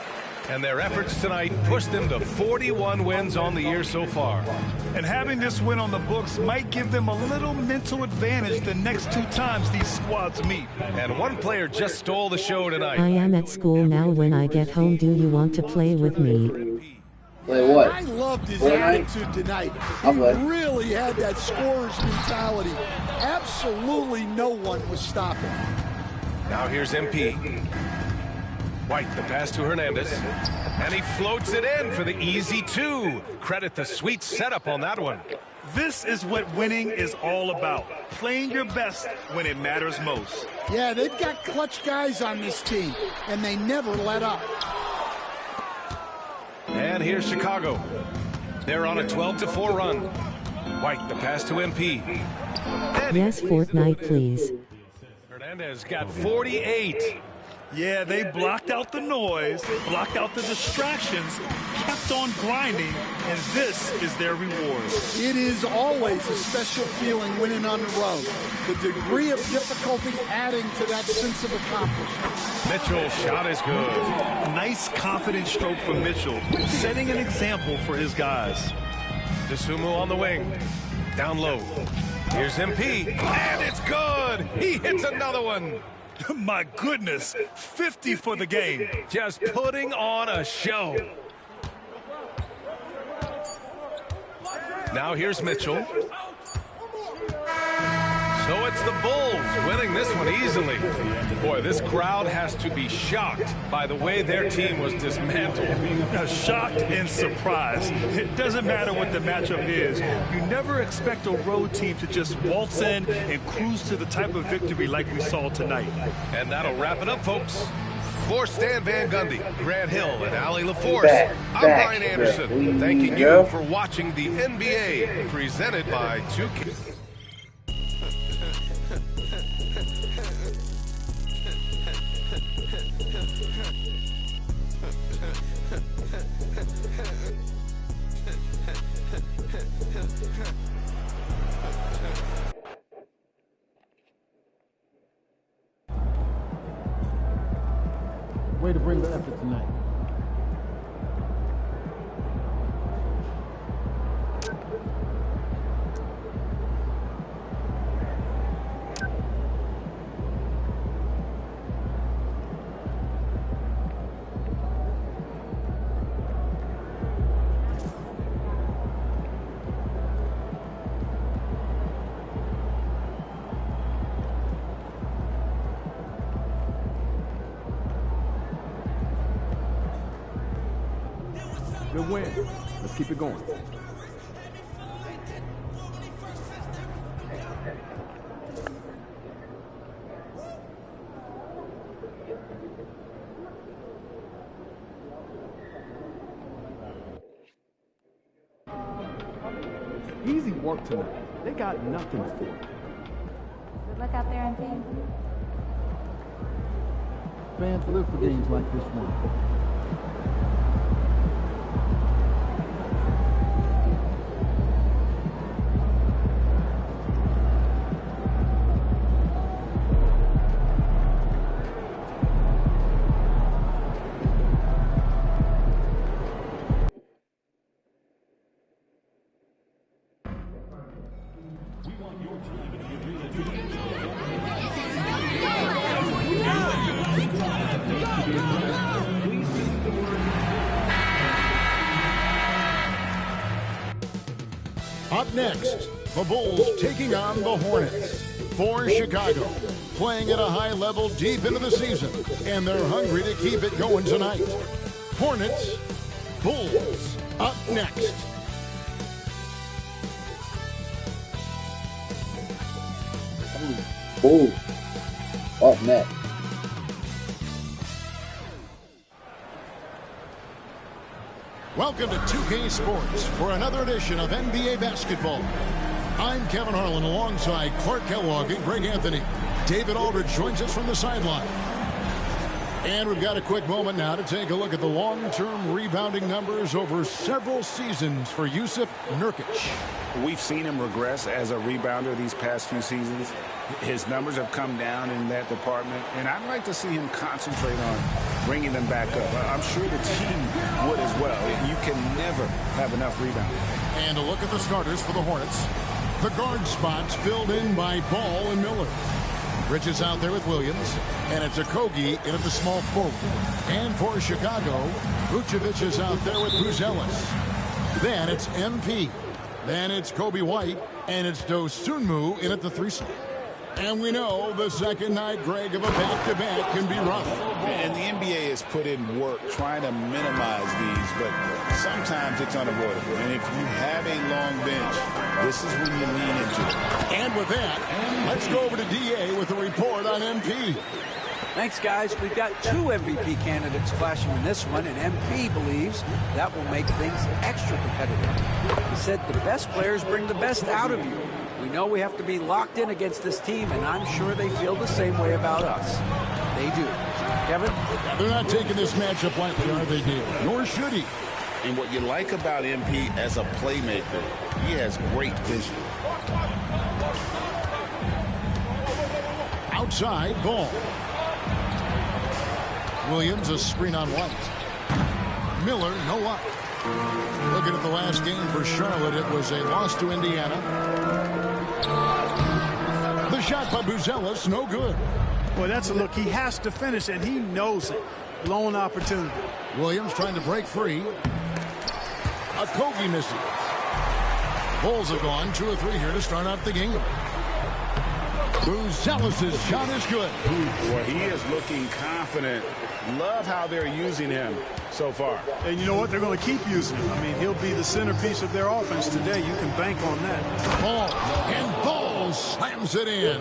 And their efforts tonight pushed them to 41 wins on the year so far. And having this win on the books might give them a little mental advantage the next 2 times these squads meet. And one player just stole the show tonight. I am at school now. When I get home, do you want to play with me? Play what? I loved his Fortnite? attitude tonight. He really had that scorer's mentality. Absolutely no one was stopping him. Now here's MP. White, the pass to Hernandez. And he floats it in for the easy 2. Credit the sweet setup on that one. This is what winning is all about. Playing your best when it matters most. Yeah, they've got clutch guys on this team, and they never let up. And here's Chicago. They're on a 12-4 run. White, the pass to MP. And Yes, Fortnite, please. Hernandez got 48. Yeah, they blocked out the noise, blocked out the distractions, kept on grinding, and this is their reward. It is always a special feeling winning on the road. The degree of difficulty adding to that sense of accomplishment. Mitchell's shot is good. Nice, confident stroke from Mitchell, setting an example for his guys. DeSumo on the wing. Down low. Here's MP, and it's good. He hits another one. My goodness, 50 for the game. Just putting on a show. Now here's Mitchell. So it's the Bulls winning this one easily. Boy, this crowd has to be shocked by the way their team was dismantled. Shocked and surprised. It doesn't matter what the matchup is. You never expect a road team to just waltz in and cruise to the type of victory like we saw tonight. And that'll wrap it up, folks. For Stan Van Gundy, Grant Hill, and Allie LaForce, I'm Brian Anderson, thanking you for watching the NBA, presented by 2K. Way to bring the effort tonight. Good win. Let's keep it going. Easy work tonight. They got nothing for it. Good luck out there, MP. Fans live for games like this one. Up next, the Bulls taking on the Hornets. For Chicago, playing at a high level deep into the season, and they're hungry to keep it going tonight. Hornets, Bulls, up next. Bulls, up next. Welcome to 2K Sports for another edition of NBA basketball. I'm Kevin Harlan alongside Clark Kellogg and Greg Anthony. David Aldridge joins us from the sideline. And we've got a quick moment now to take a look at the long-term rebounding numbers over several seasons for Jusuf Nurkic. We've seen him regress as a rebounder these past few seasons. His numbers have come down in that department, and I'd like to see him concentrate on bringing them back up. I'm sure the team would as well. You can never have enough rebounding. And a look at the starters for the Hornets. The guard spots filled in by Ball and Miller. Rich is out there with Williams, and it's Okogie in at the small forward. And for Chicago, Vucevic is out there with Buzelis. Then it's MP. Then it's Kobe White, and it's Dosunmu in at the 3 slot. And we know the second night, Greg, of a back-to-back can be rough. And the NBA has put in work trying to minimize these, but sometimes it's unavoidable. And if you have a long bench, this is when you lean into it. And with that, let's go over to DA with a report on MP. Thanks, guys. We've got 2 MVP candidates clashing in this one, and MP believes that will make things extra competitive. He said the best players bring the best out of you. We know we have to be locked in against this team, and I'm sure they feel the same way about us. They do. Kevin? They're not taking this matchup lightly, are they, Dave? Nor should he. And what you like about MP as a playmaker, he has great vision. Outside ball. Williams a screen on White. Miller, no luck. Looking at the last game for Charlotte, it was a loss to Indiana. The shot by Buzelis, no good. Well, that's a look. He has to finish, and he knows it. Blown opportunity. Williams trying to break free. Okogie misses. Bulls have gone 2 of 3 here to start out the game. Buzelis' shot is good. Well, he is looking confident. Love how they're using him so far. And you know what? They're going to keep using him. I mean, he'll be the centerpiece of their offense today. You can bank on that. Ball. And Ball slams it in.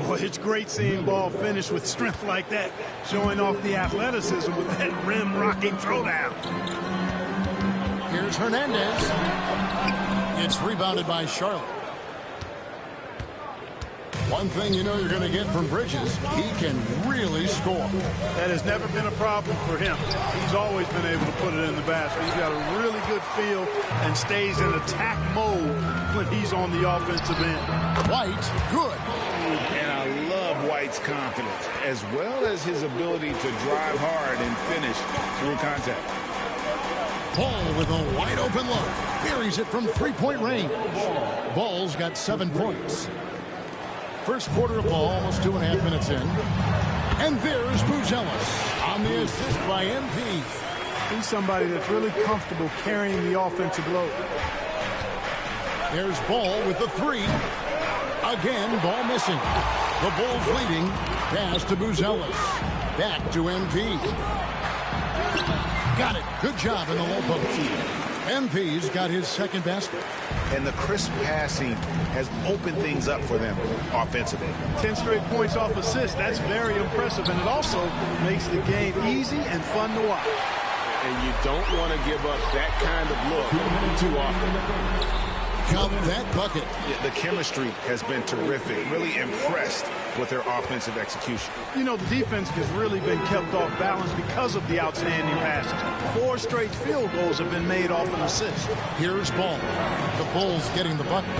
Well, it's great seeing Ball finish with strength like that, showing off the athleticism with that rim-rocking throwdown. Here's Hernandez. It's rebounded by Charlotte. One thing you know you're going to get from Bridges, he can really score. That has never been a problem for him. He's always been able to put it in the basket. He's got a really good feel and stays in attack mode when he's on the offensive end. White, good. And I love White's confidence, as well as his ability to drive hard and finish through contact. Ball with a wide open look. Buries it from 3-point range. Ball's got 7 points. First quarter of ball, almost 2.5 minutes in. And there's Buzelis on the assist by MP. He's somebody that's really comfortable carrying the offensive load. There's Ball with the 3. Again, Ball missing. The Bulls leading. Pass to Buzelis. Back to MP. Got it. Good job in the low post. MP's got his second basket. And the crisp passing has opened things up for them offensively. 10 straight points off assists. That's very impressive. And it also makes the game easy and fun to watch. And you don't want to give up that kind of look too often. Count that bucket. Yeah, the chemistry has been terrific. Really impressed with their offensive execution. You know, the defense has really been kept off balance because of the outstanding passes. 4 straight field goals have been made off an assist. Here's Ball. The Bulls getting the bucket.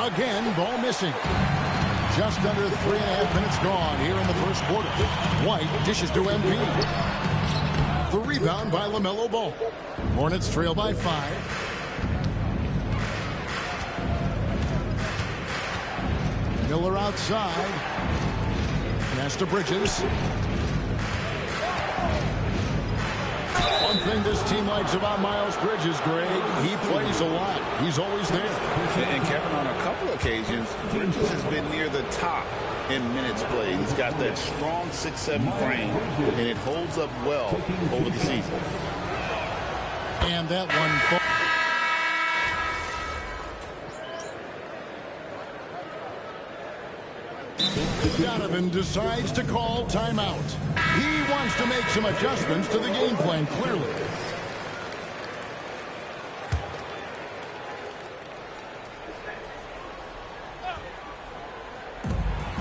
Again, Ball missing. Just under 3.5 minutes gone here in the first quarter. White dishes to MP. The rebound by LaMelo Ball. Hornets trail by 5. Miller outside. Pass to Bridges. One thing this team likes about Miles Bridges, Greg, he plays a lot. He's always there. And Kevin, on a couple occasions, Bridges has been near the top in minutes played. He's got that strong 6'7" frame, and it holds up well over the season. And that one. Donovan decides to call timeout. He wants to make some adjustments to the game plan, clearly.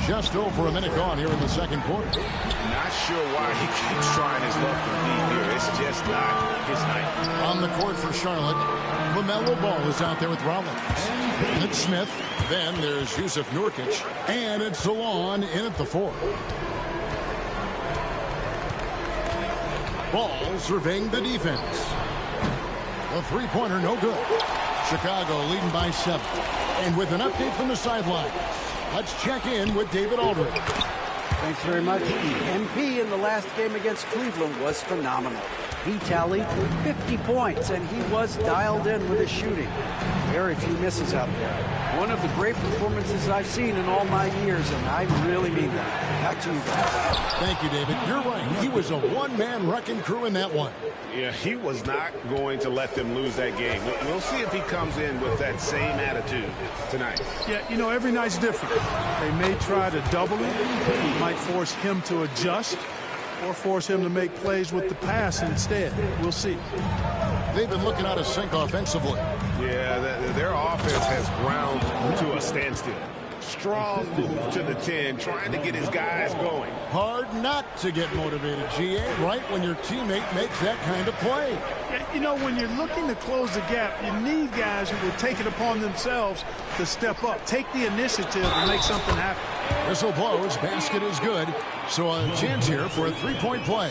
Just over a minute gone here in the second quarter. Not sure why he keeps trying his luck from deep here. It's just not his night. On the court for Charlotte, LaMelo Ball is out there with Rollins. It's Smith. Then there's Yusuf Nurkic. And it's Salon in at the 4. Ball surveying the defense. The three-pointer no good. Chicago leading by 7. And with an update from the sideline, let's check in with David Aldridge. Thanks very much. MP in the last game against Cleveland was phenomenal. He tallied 50 points, and he was dialed in with his shooting. Very few misses out there. One of the great performances I've seen in all my years, and I really mean that. Back to you guys. Thank you, David. You're right. He was a one-man wrecking crew in that one. Yeah, he was not going to let them lose that game. We'll see if he comes in with that same attitude tonight. Yeah, you know, every night's different. They may try to double him. It might force him to adjust or force him to make plays with the pass instead. We'll see. They've been looking out of sync offensively. Yeah, their offense has ground to a standstill. Strong move to the 10, trying to get his guys going. Hard not to get motivated, GA, right when your teammate makes that kind of play. You know, when you're looking to close the gap, you need guys who will take it upon themselves to step up, take the initiative and make something happen. Whistle blows, basket is good, so a chance here for a three-point play.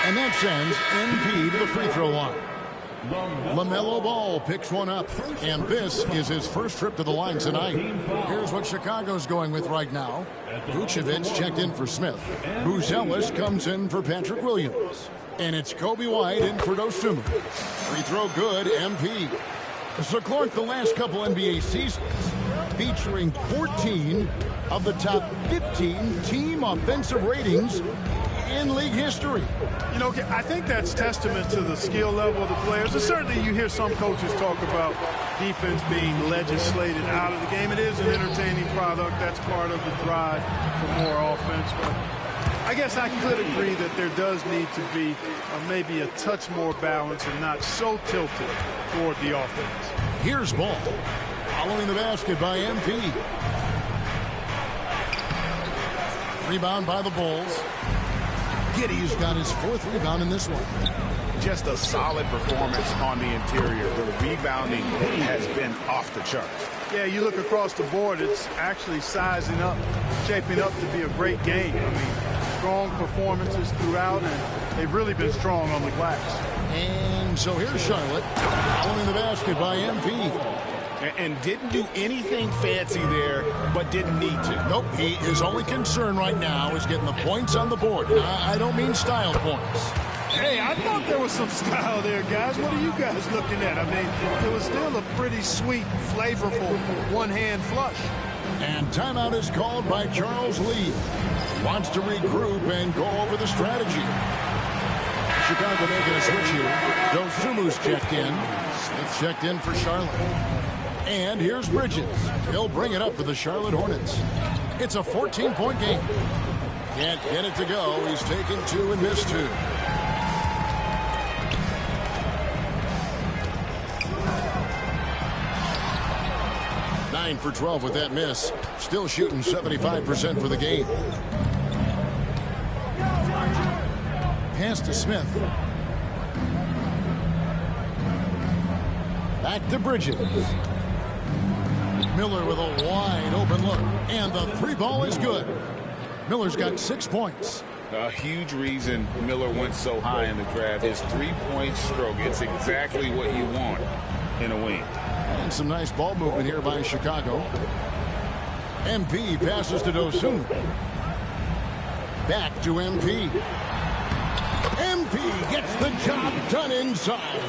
And that sends MP to the free throw line. LaMelo Ball picks one up, and this is his first trip to the line tonight. Here's what Chicago's going with right now. Vucevic checked in for Smith. Buzelis comes in for Patrick Williams. And it's Kobe White in for Dosunmu. Free throw good, MP. So Clark, the last couple NBA seasons featuring 14 of the top 15 team offensive ratings in league history. You know, I think that's testament to the skill level of the players. And certainly you hear some coaches talk about defense being legislated out of the game. It is an entertaining product. That's part of the drive for more offense. But I guess I could agree that there does need to be maybe a touch more balance and not so tilted toward the offense. Here's Ball. Following the basket by MP. Rebound by the Bulls. Giddey's got his fourth rebound in this one. Just a solid performance on the interior. The rebounding has been off the charts. Yeah, you look across the board, it's actually sizing up, shaping up to be a great game. I mean, strong performances throughout, and they've really been strong on the glass. And so here's Charlotte, following the basket by MP. And didn't do anything fancy there, but didn't need to. Nope, his only concern right now is getting the points on the board. I don't mean style points. Hey, I thought there was some style there, guys. What are you guys looking at? I mean, it was still a pretty sweet, flavorful one-hand flush. And timeout is called by Charles Lee. Wants to regroup and go over the strategy. Chicago making a switch here. Dosumu's checked in. Smith checked in for Charlotte. And here's Bridges. He'll bring it up for the Charlotte Hornets. It's a 14-point game. Can't get it to go. He's taken two and missed two. Nine for 12 with that miss. Still shooting 75% for the game. Pass to Smith. Back to Bridges. Miller with a wide open look. And the three ball is good. Miller's got 6 points. A huge reason Miller went so high in the draft. His three-point stroke. It's exactly what you want in a wing. And some nice ball movement here by Chicago. MP passes to Dosunmu. Back to MP. MP gets the job done inside.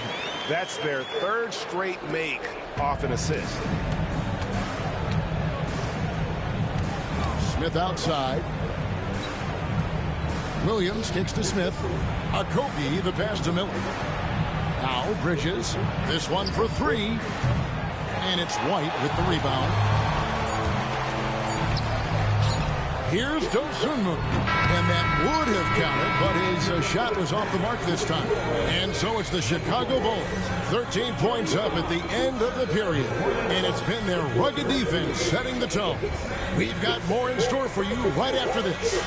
That's their third straight make off an assist. Smith outside. Williams kicks to Smith. Kobe the pass to Miller. Now Bridges. This one for three. And it's White with the rebound. Here's Dosunmu. And that would have counted, but his shot was off the mark this time. And so it's the Chicago Bulls. 13 points up at the end of the period. And it's been their rugged defense setting the tone. We've got more in store for you right after this.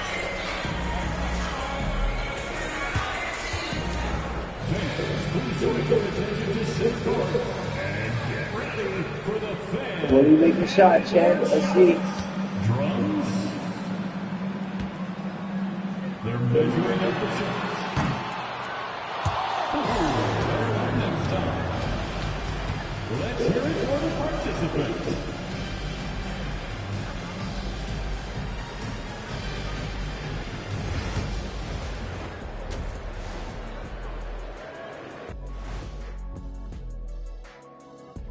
When you make the shot, Chad, let's see. Drums. They're measuring up the shots. Next time. Let's hear it for the participants.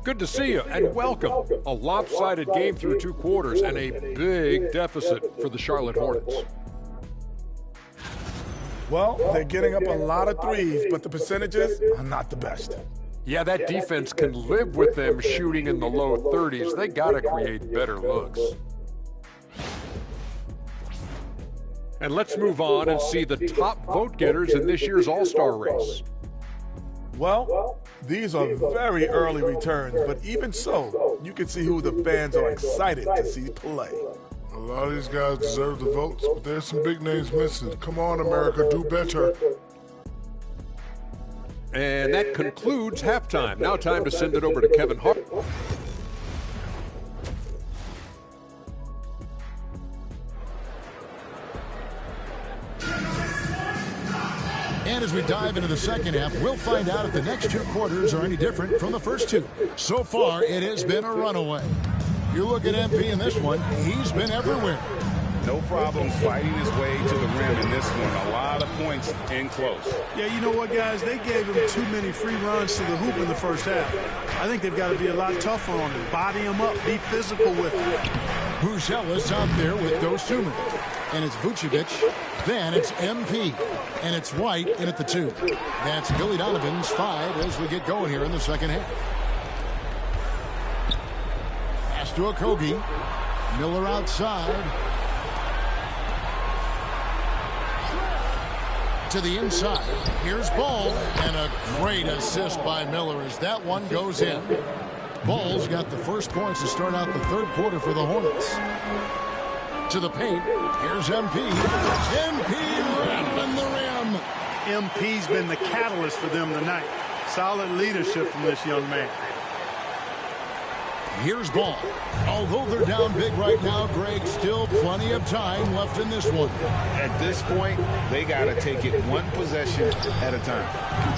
Good to see you, and welcome. A lopsided game through 2 quarters and a big deficit for the Charlotte Hornets. Well, they're getting up a lot of threes, but the percentages are not the best. Yeah, that defense can live with them shooting in the low 30s. They got to create better looks. And let's move on and see the top vote getters in this year's All-Star race. Well, These are very early returns, but even so, you can see who the fans are excited to see play. A lot of these guys deserve the votes, but there's some big names missing. Come on, America, do better. And that concludes halftime. Now time to send it over to Kevin Hart. And as we dive into the second half, we'll find out if the next two quarters are any different from the first two. So far, it has been a runaway. You look at MP in this one, he's been everywhere. No problem fighting his way to the rim in this one. A lot of points in close. Yeah, you know what, guys? They gave him too many free runs to the hoop in the first half. I think they've got to be a lot tougher on him. Body him up. Be physical with him. Buzelis out there with Dosunmu. And it's Vucevic. Then it's MP. And it's White in at the 2. That's Billy Donovan's 5 as we get going here in the second half. Pass to Okogie. Miller outside. To the inside. Here's Ball. And a great assist by Miller as that one goes in. Ball's got the first points to start out the third quarter for the Hornets. To the paint. Here's MP. MP wrapping the rim. MP's been the catalyst for them tonight. Solid leadership from this young man. Here's Ball. Although they're down big right now, Greg, still plenty of time left in this one. At this point, they got to take it one possession at a time.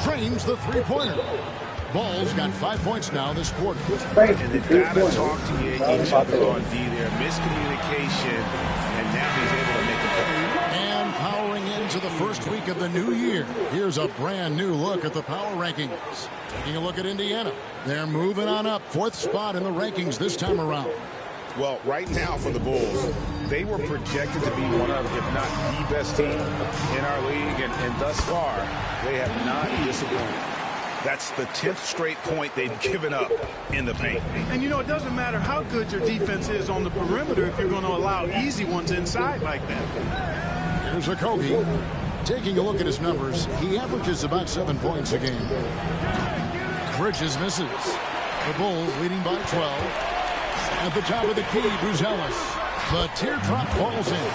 Frames the three-pointer. Ball's got 5 points now this quarter. And they've got to talk to each other on D there. Miscommunication, and now he's able to make a play. And powering into the first week of the new year, here's a brand new look at the power rankings. Taking a look at Indiana. They're moving on up. 4th spot in the rankings this time around. Well, right now for the Bulls, they were projected to be one of, if not the best team in our league, and thus far, they have not disappointed. That's the 10th straight point they've given up in the paint. And, you know, it doesn't matter how good your defense is on the perimeter if you're going to allow easy ones inside like that. Here's Okogie. Taking a look at his numbers, he averages about 7 points a game. Bridges misses. The Bulls leading by 12. At the top of the key, Buzelis. The teardrop falls in.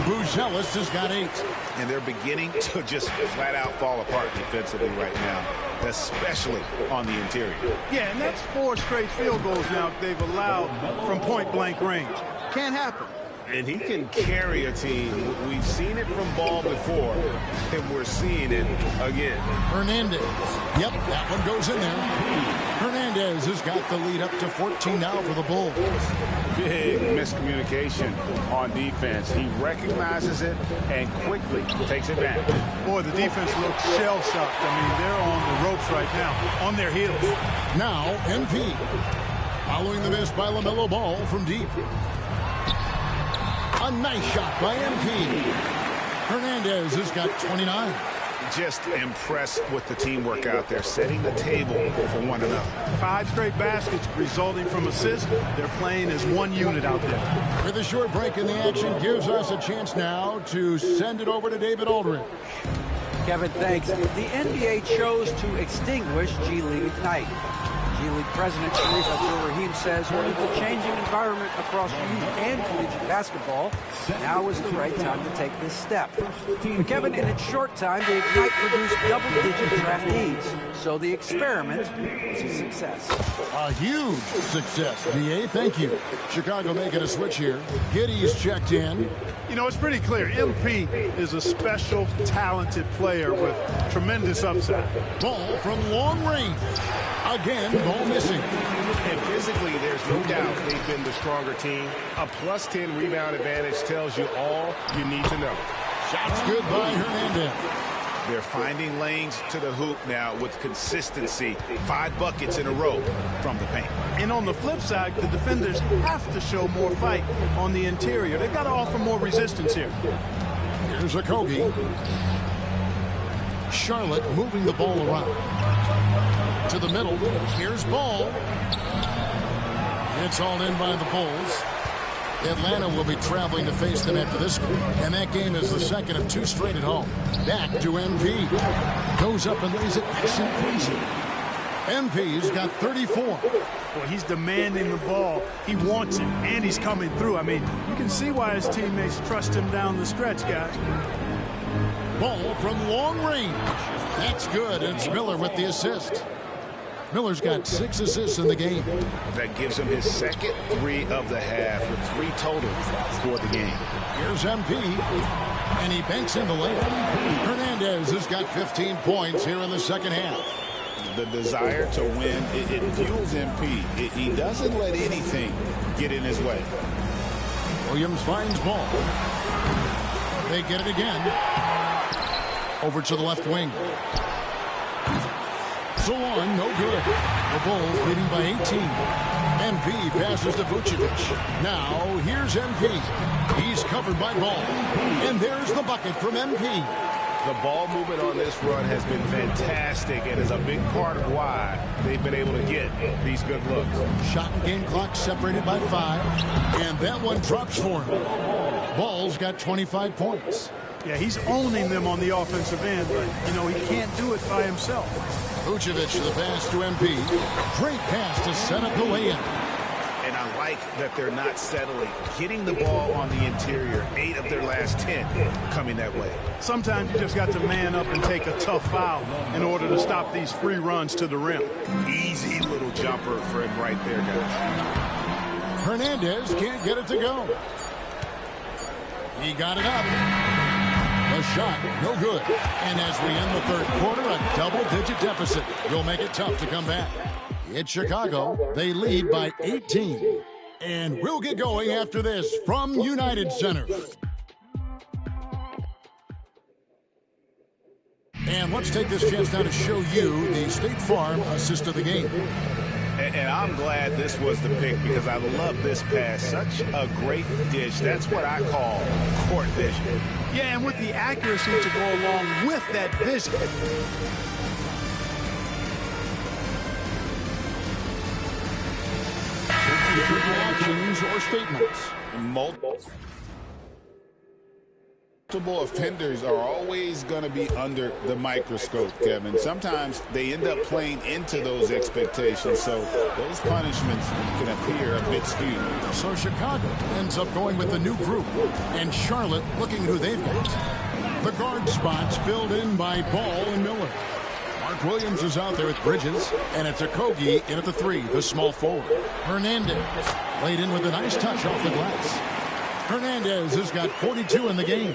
Buzelis has got 8. And they're beginning to just flat out fall apart defensively right now, especially on the interior. Yeah, and that's 4 straight field goals now they've allowed from point-blank range. Can't happen. And he can carry a team. We've seen it from Ball before, and we're seeing it again. Hernandez. Yep, that one goes in there. Hernandez has got the lead up to 14 now for the Bulls. Big miscommunication on defense. He recognizes it and quickly takes it back. Boy, the defense looks shell-shocked. I mean, they're on the ropes right now, on their heels. Now, MP. Following the miss by LaMelo Ball from deep. A nice shot by MP. Hernandez has got 29. Just impressed with the teamwork out there, setting the table for one another. 5 straight baskets resulting from assists. They're playing as one unit out there. With a short break in the action, gives us a chance now to send it over to David Aldridge. Kevin, thanks. The NBA chose to extinguish G League Ignite. G League President Sharif Abdul-Rahim says with the changing environment across youth and collegiate basketball, now is the right time to take this step. But Kevin, in its short time, the Ignite produced double-digit draftees, so the experiment was a success. A huge success, DA. Thank you. Chicago making a switch here. Giddey's checked in. You know, it's pretty clear. MP is a special, talented player with tremendous upside. Ball from long range. Again, ball missing. And physically, there's no doubt they've been the stronger team. A plus 10 rebound advantage tells you all you need to know. Shots good by Hernandez. They're finding lanes to the hoop now with consistency. 5 buckets in a row from the paint. And on the flip side, the defenders have to show more fight on the interior. They've got to offer more resistance here. Here's Okogie. Charlotte moving the ball around. To the middle. Here's Ball. It's all in by the Bulls. Atlanta will be traveling to face them after this game. And that game is the second of 2 straight at home. Back to MP. Goes up and lays it nice and crazy. MP's got 34. Well, he's demanding the ball. He wants it, and he's coming through. I mean, you can see why his teammates trust him down the stretch, guys. Ball from long range. That's good. It's Miller with the assist. Miller's got 6 assists in the game. That gives him his second 3 of the half with 3 total for the game. Here's MP, and he banks in the layup. Hernandez has got 15 points here in the second half. The desire to win, it fuels MP. He doesn't let anything get in his way. Williams finds ball. They get it again. Over to the left wing. So on, no good. The Bulls leading by 18. MP passes to Vucevic. Now, here's MP. He's covered by Ball. And there's the bucket from MP. The ball movement on this run has been fantastic and is a big part of why they've been able to get these good looks. Shot and game clock separated by 5. And that one drops for him. Ball's got 25 points. Yeah, he's owning them on the offensive end, but, you know, he can't do it by himself. Vucevic the pass to MP. Great pass to set up the lay-in. And I like that they're not settling. Getting the ball on the interior, 8 of their last 10 coming that way. Sometimes you just got to man up and take a tough foul in order to stop these free runs to the rim. Easy little jumper for him right there, guys. Hernandez can't get it to go. He got it up. The shot, no good. And as we end the third quarter, a double-digit deficit will make it tough to come back. It's Chicago. They lead by 18. And we'll get going after this from United Center. And let's take this chance now to show you the State Farm assist of the game. And I'm glad this was the pick because I love this pass. Such a great dish. That's what I call court vision. Yeah, and with the accuracy to go along with that vision. Actions or statements. Multiple offenders are always going to be under the microscope, Kevin. Sometimes they end up playing into those expectations, so those punishments can appear a bit skewed. So Chicago ends up going with the new group, and Charlotte looking who they've got. The guard spots filled in by Ball and Miller. Mark Williams is out there with Bridges, and it's Okogie in at the 3, the small forward. Hernandez laid in with a nice touch off the glass. Hernandez has got 42 in the game.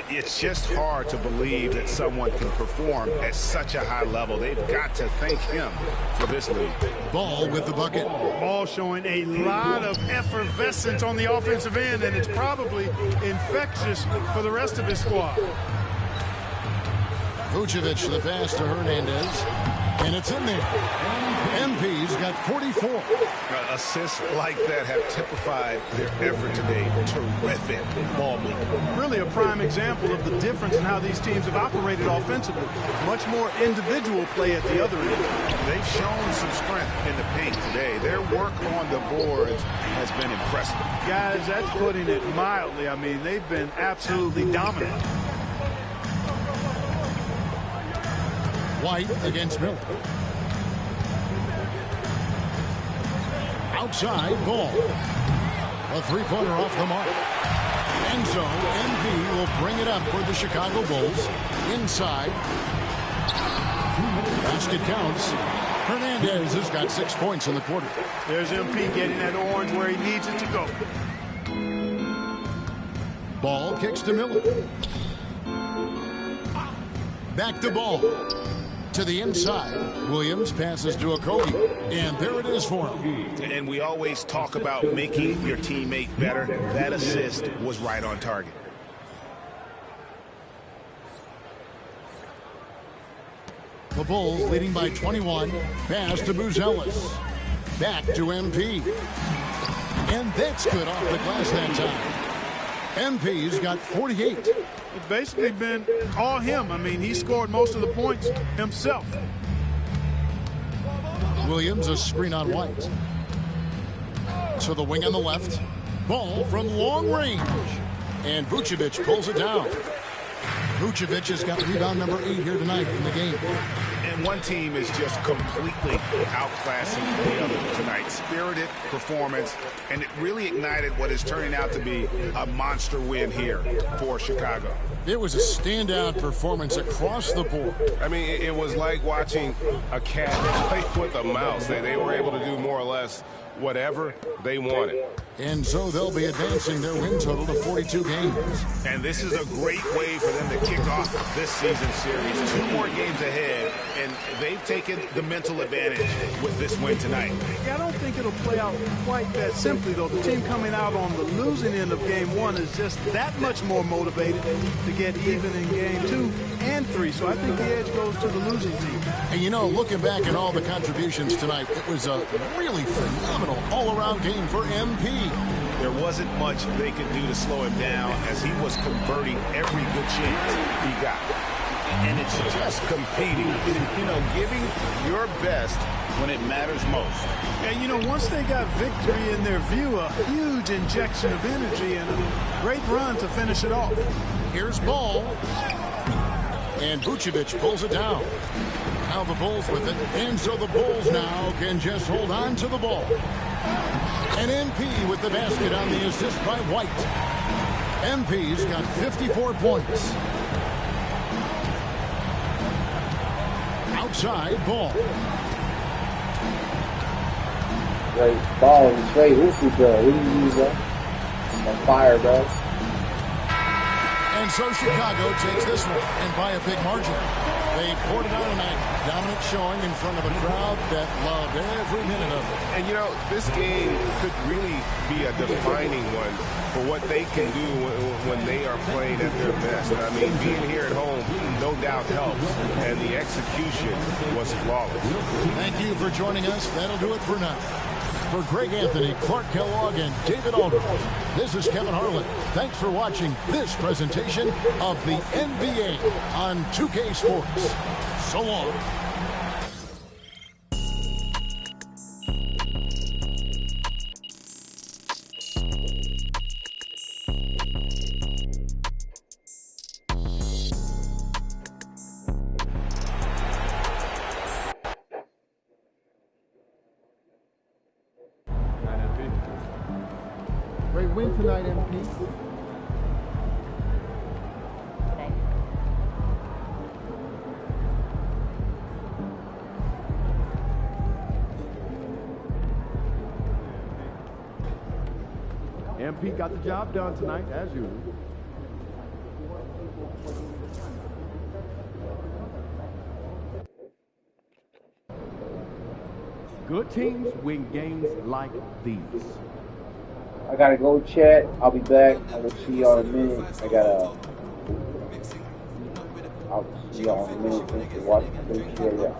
It's just hard to believe that someone can perform at such a high level. They've got to thank him for this lead. Ball with the bucket. Ball showing a lot of effervescence on the offensive end, and it's probably infectious for the rest of his squad. Vucevic the pass to Hernandez, and it's in there. MP's got 44. Assists like that have typified their effort today. Terrific ball movement. Really a prime example of the difference in how these teams have operated offensively. Much more individual play at the other end. They've shown some strength in the paint today. Their work on the boards has been impressive. Guys, that's putting it mildly. I mean, they've been absolutely dominant. White against Miller. Outside, Ball. A three-pointer off the mark. And so, MP will bring it up for the Chicago Bulls. Inside. Basket counts. Hernandez has got 6 points in the quarter. There's MP getting that orange where he needs it to go. Ball kicks to Miller. Back to Ball. To the inside. Williams passes to Okogie. And there it is for him. And we always talk about making your teammate better. That assist was right on target. The Bulls leading by 21. Pass to Buzelis. Back to MP. And that's good off the glass that time. MP's got 48. It's basically been all him. I mean, he scored most of the points himself. Williams a screen on White. To the wing on the left. Ball from long range. And Vucevic pulls it down. Vucevic has got rebound number 8 here tonight in the game. And one team is just completely outclassing the other tonight. Spirited performance, and it really ignited what is turning out to be a monster win here for Chicago. It was a standout performance across the board. I mean, it was like watching a cat play with a mouse. They were able to do more or less whatever they wanted. And so they'll be advancing their win total to 42 games. And this is a great way for them to kick off this season series. 2 more games ahead, and they've taken the mental advantage with this win tonight. Yeah, I don't think it'll play out quite that simply, though. The team coming out on the losing end of game 1 is just that much more motivated to get even in game 2 and 3. So I think the edge goes to the losing team. And, you know, looking back at all the contributions tonight, it was a really phenomenal all-around game for MP. There wasn't much they could do to slow him down as he was converting every good chance he got. And it's just competing, you know, giving your best when it matters most. And, you know, once they got victory in their view, a huge injection of energy and a great run to finish it off. Here's Ball. And Vucevic pulls it down. Now the Bulls with it. And so the Bulls now can just hold on to the ball. And MP with the basket on the assist by White. MP's got 54 points. Outside Ball. Great ball and straight hoopy, bro. We can use that. On fire, bro. And so Chicago takes this one, and by a big margin. They poured it on tonight. Dominant showing in front of a crowd that loved every minute of it. And, you know, this game could really be a defining one for what they can do when they are playing at their best. I mean, being here at home no doubt helps, and the execution was flawless. Thank you for joining us. That'll do it for now. For Greg Anthony, Clark Kellogg, and David Aldridge, this is Kevin Harlan. Thanks for watching this presentation of the NBA on 2K Sports. So long. Great win tonight, MP. MP got the job done tonight, as usual. Good teams win games like these. I gotta go, chat. I'll be back. I will see y'all in a minute. I'll see y'all in a minute. Thanks for watching. Appreciate it.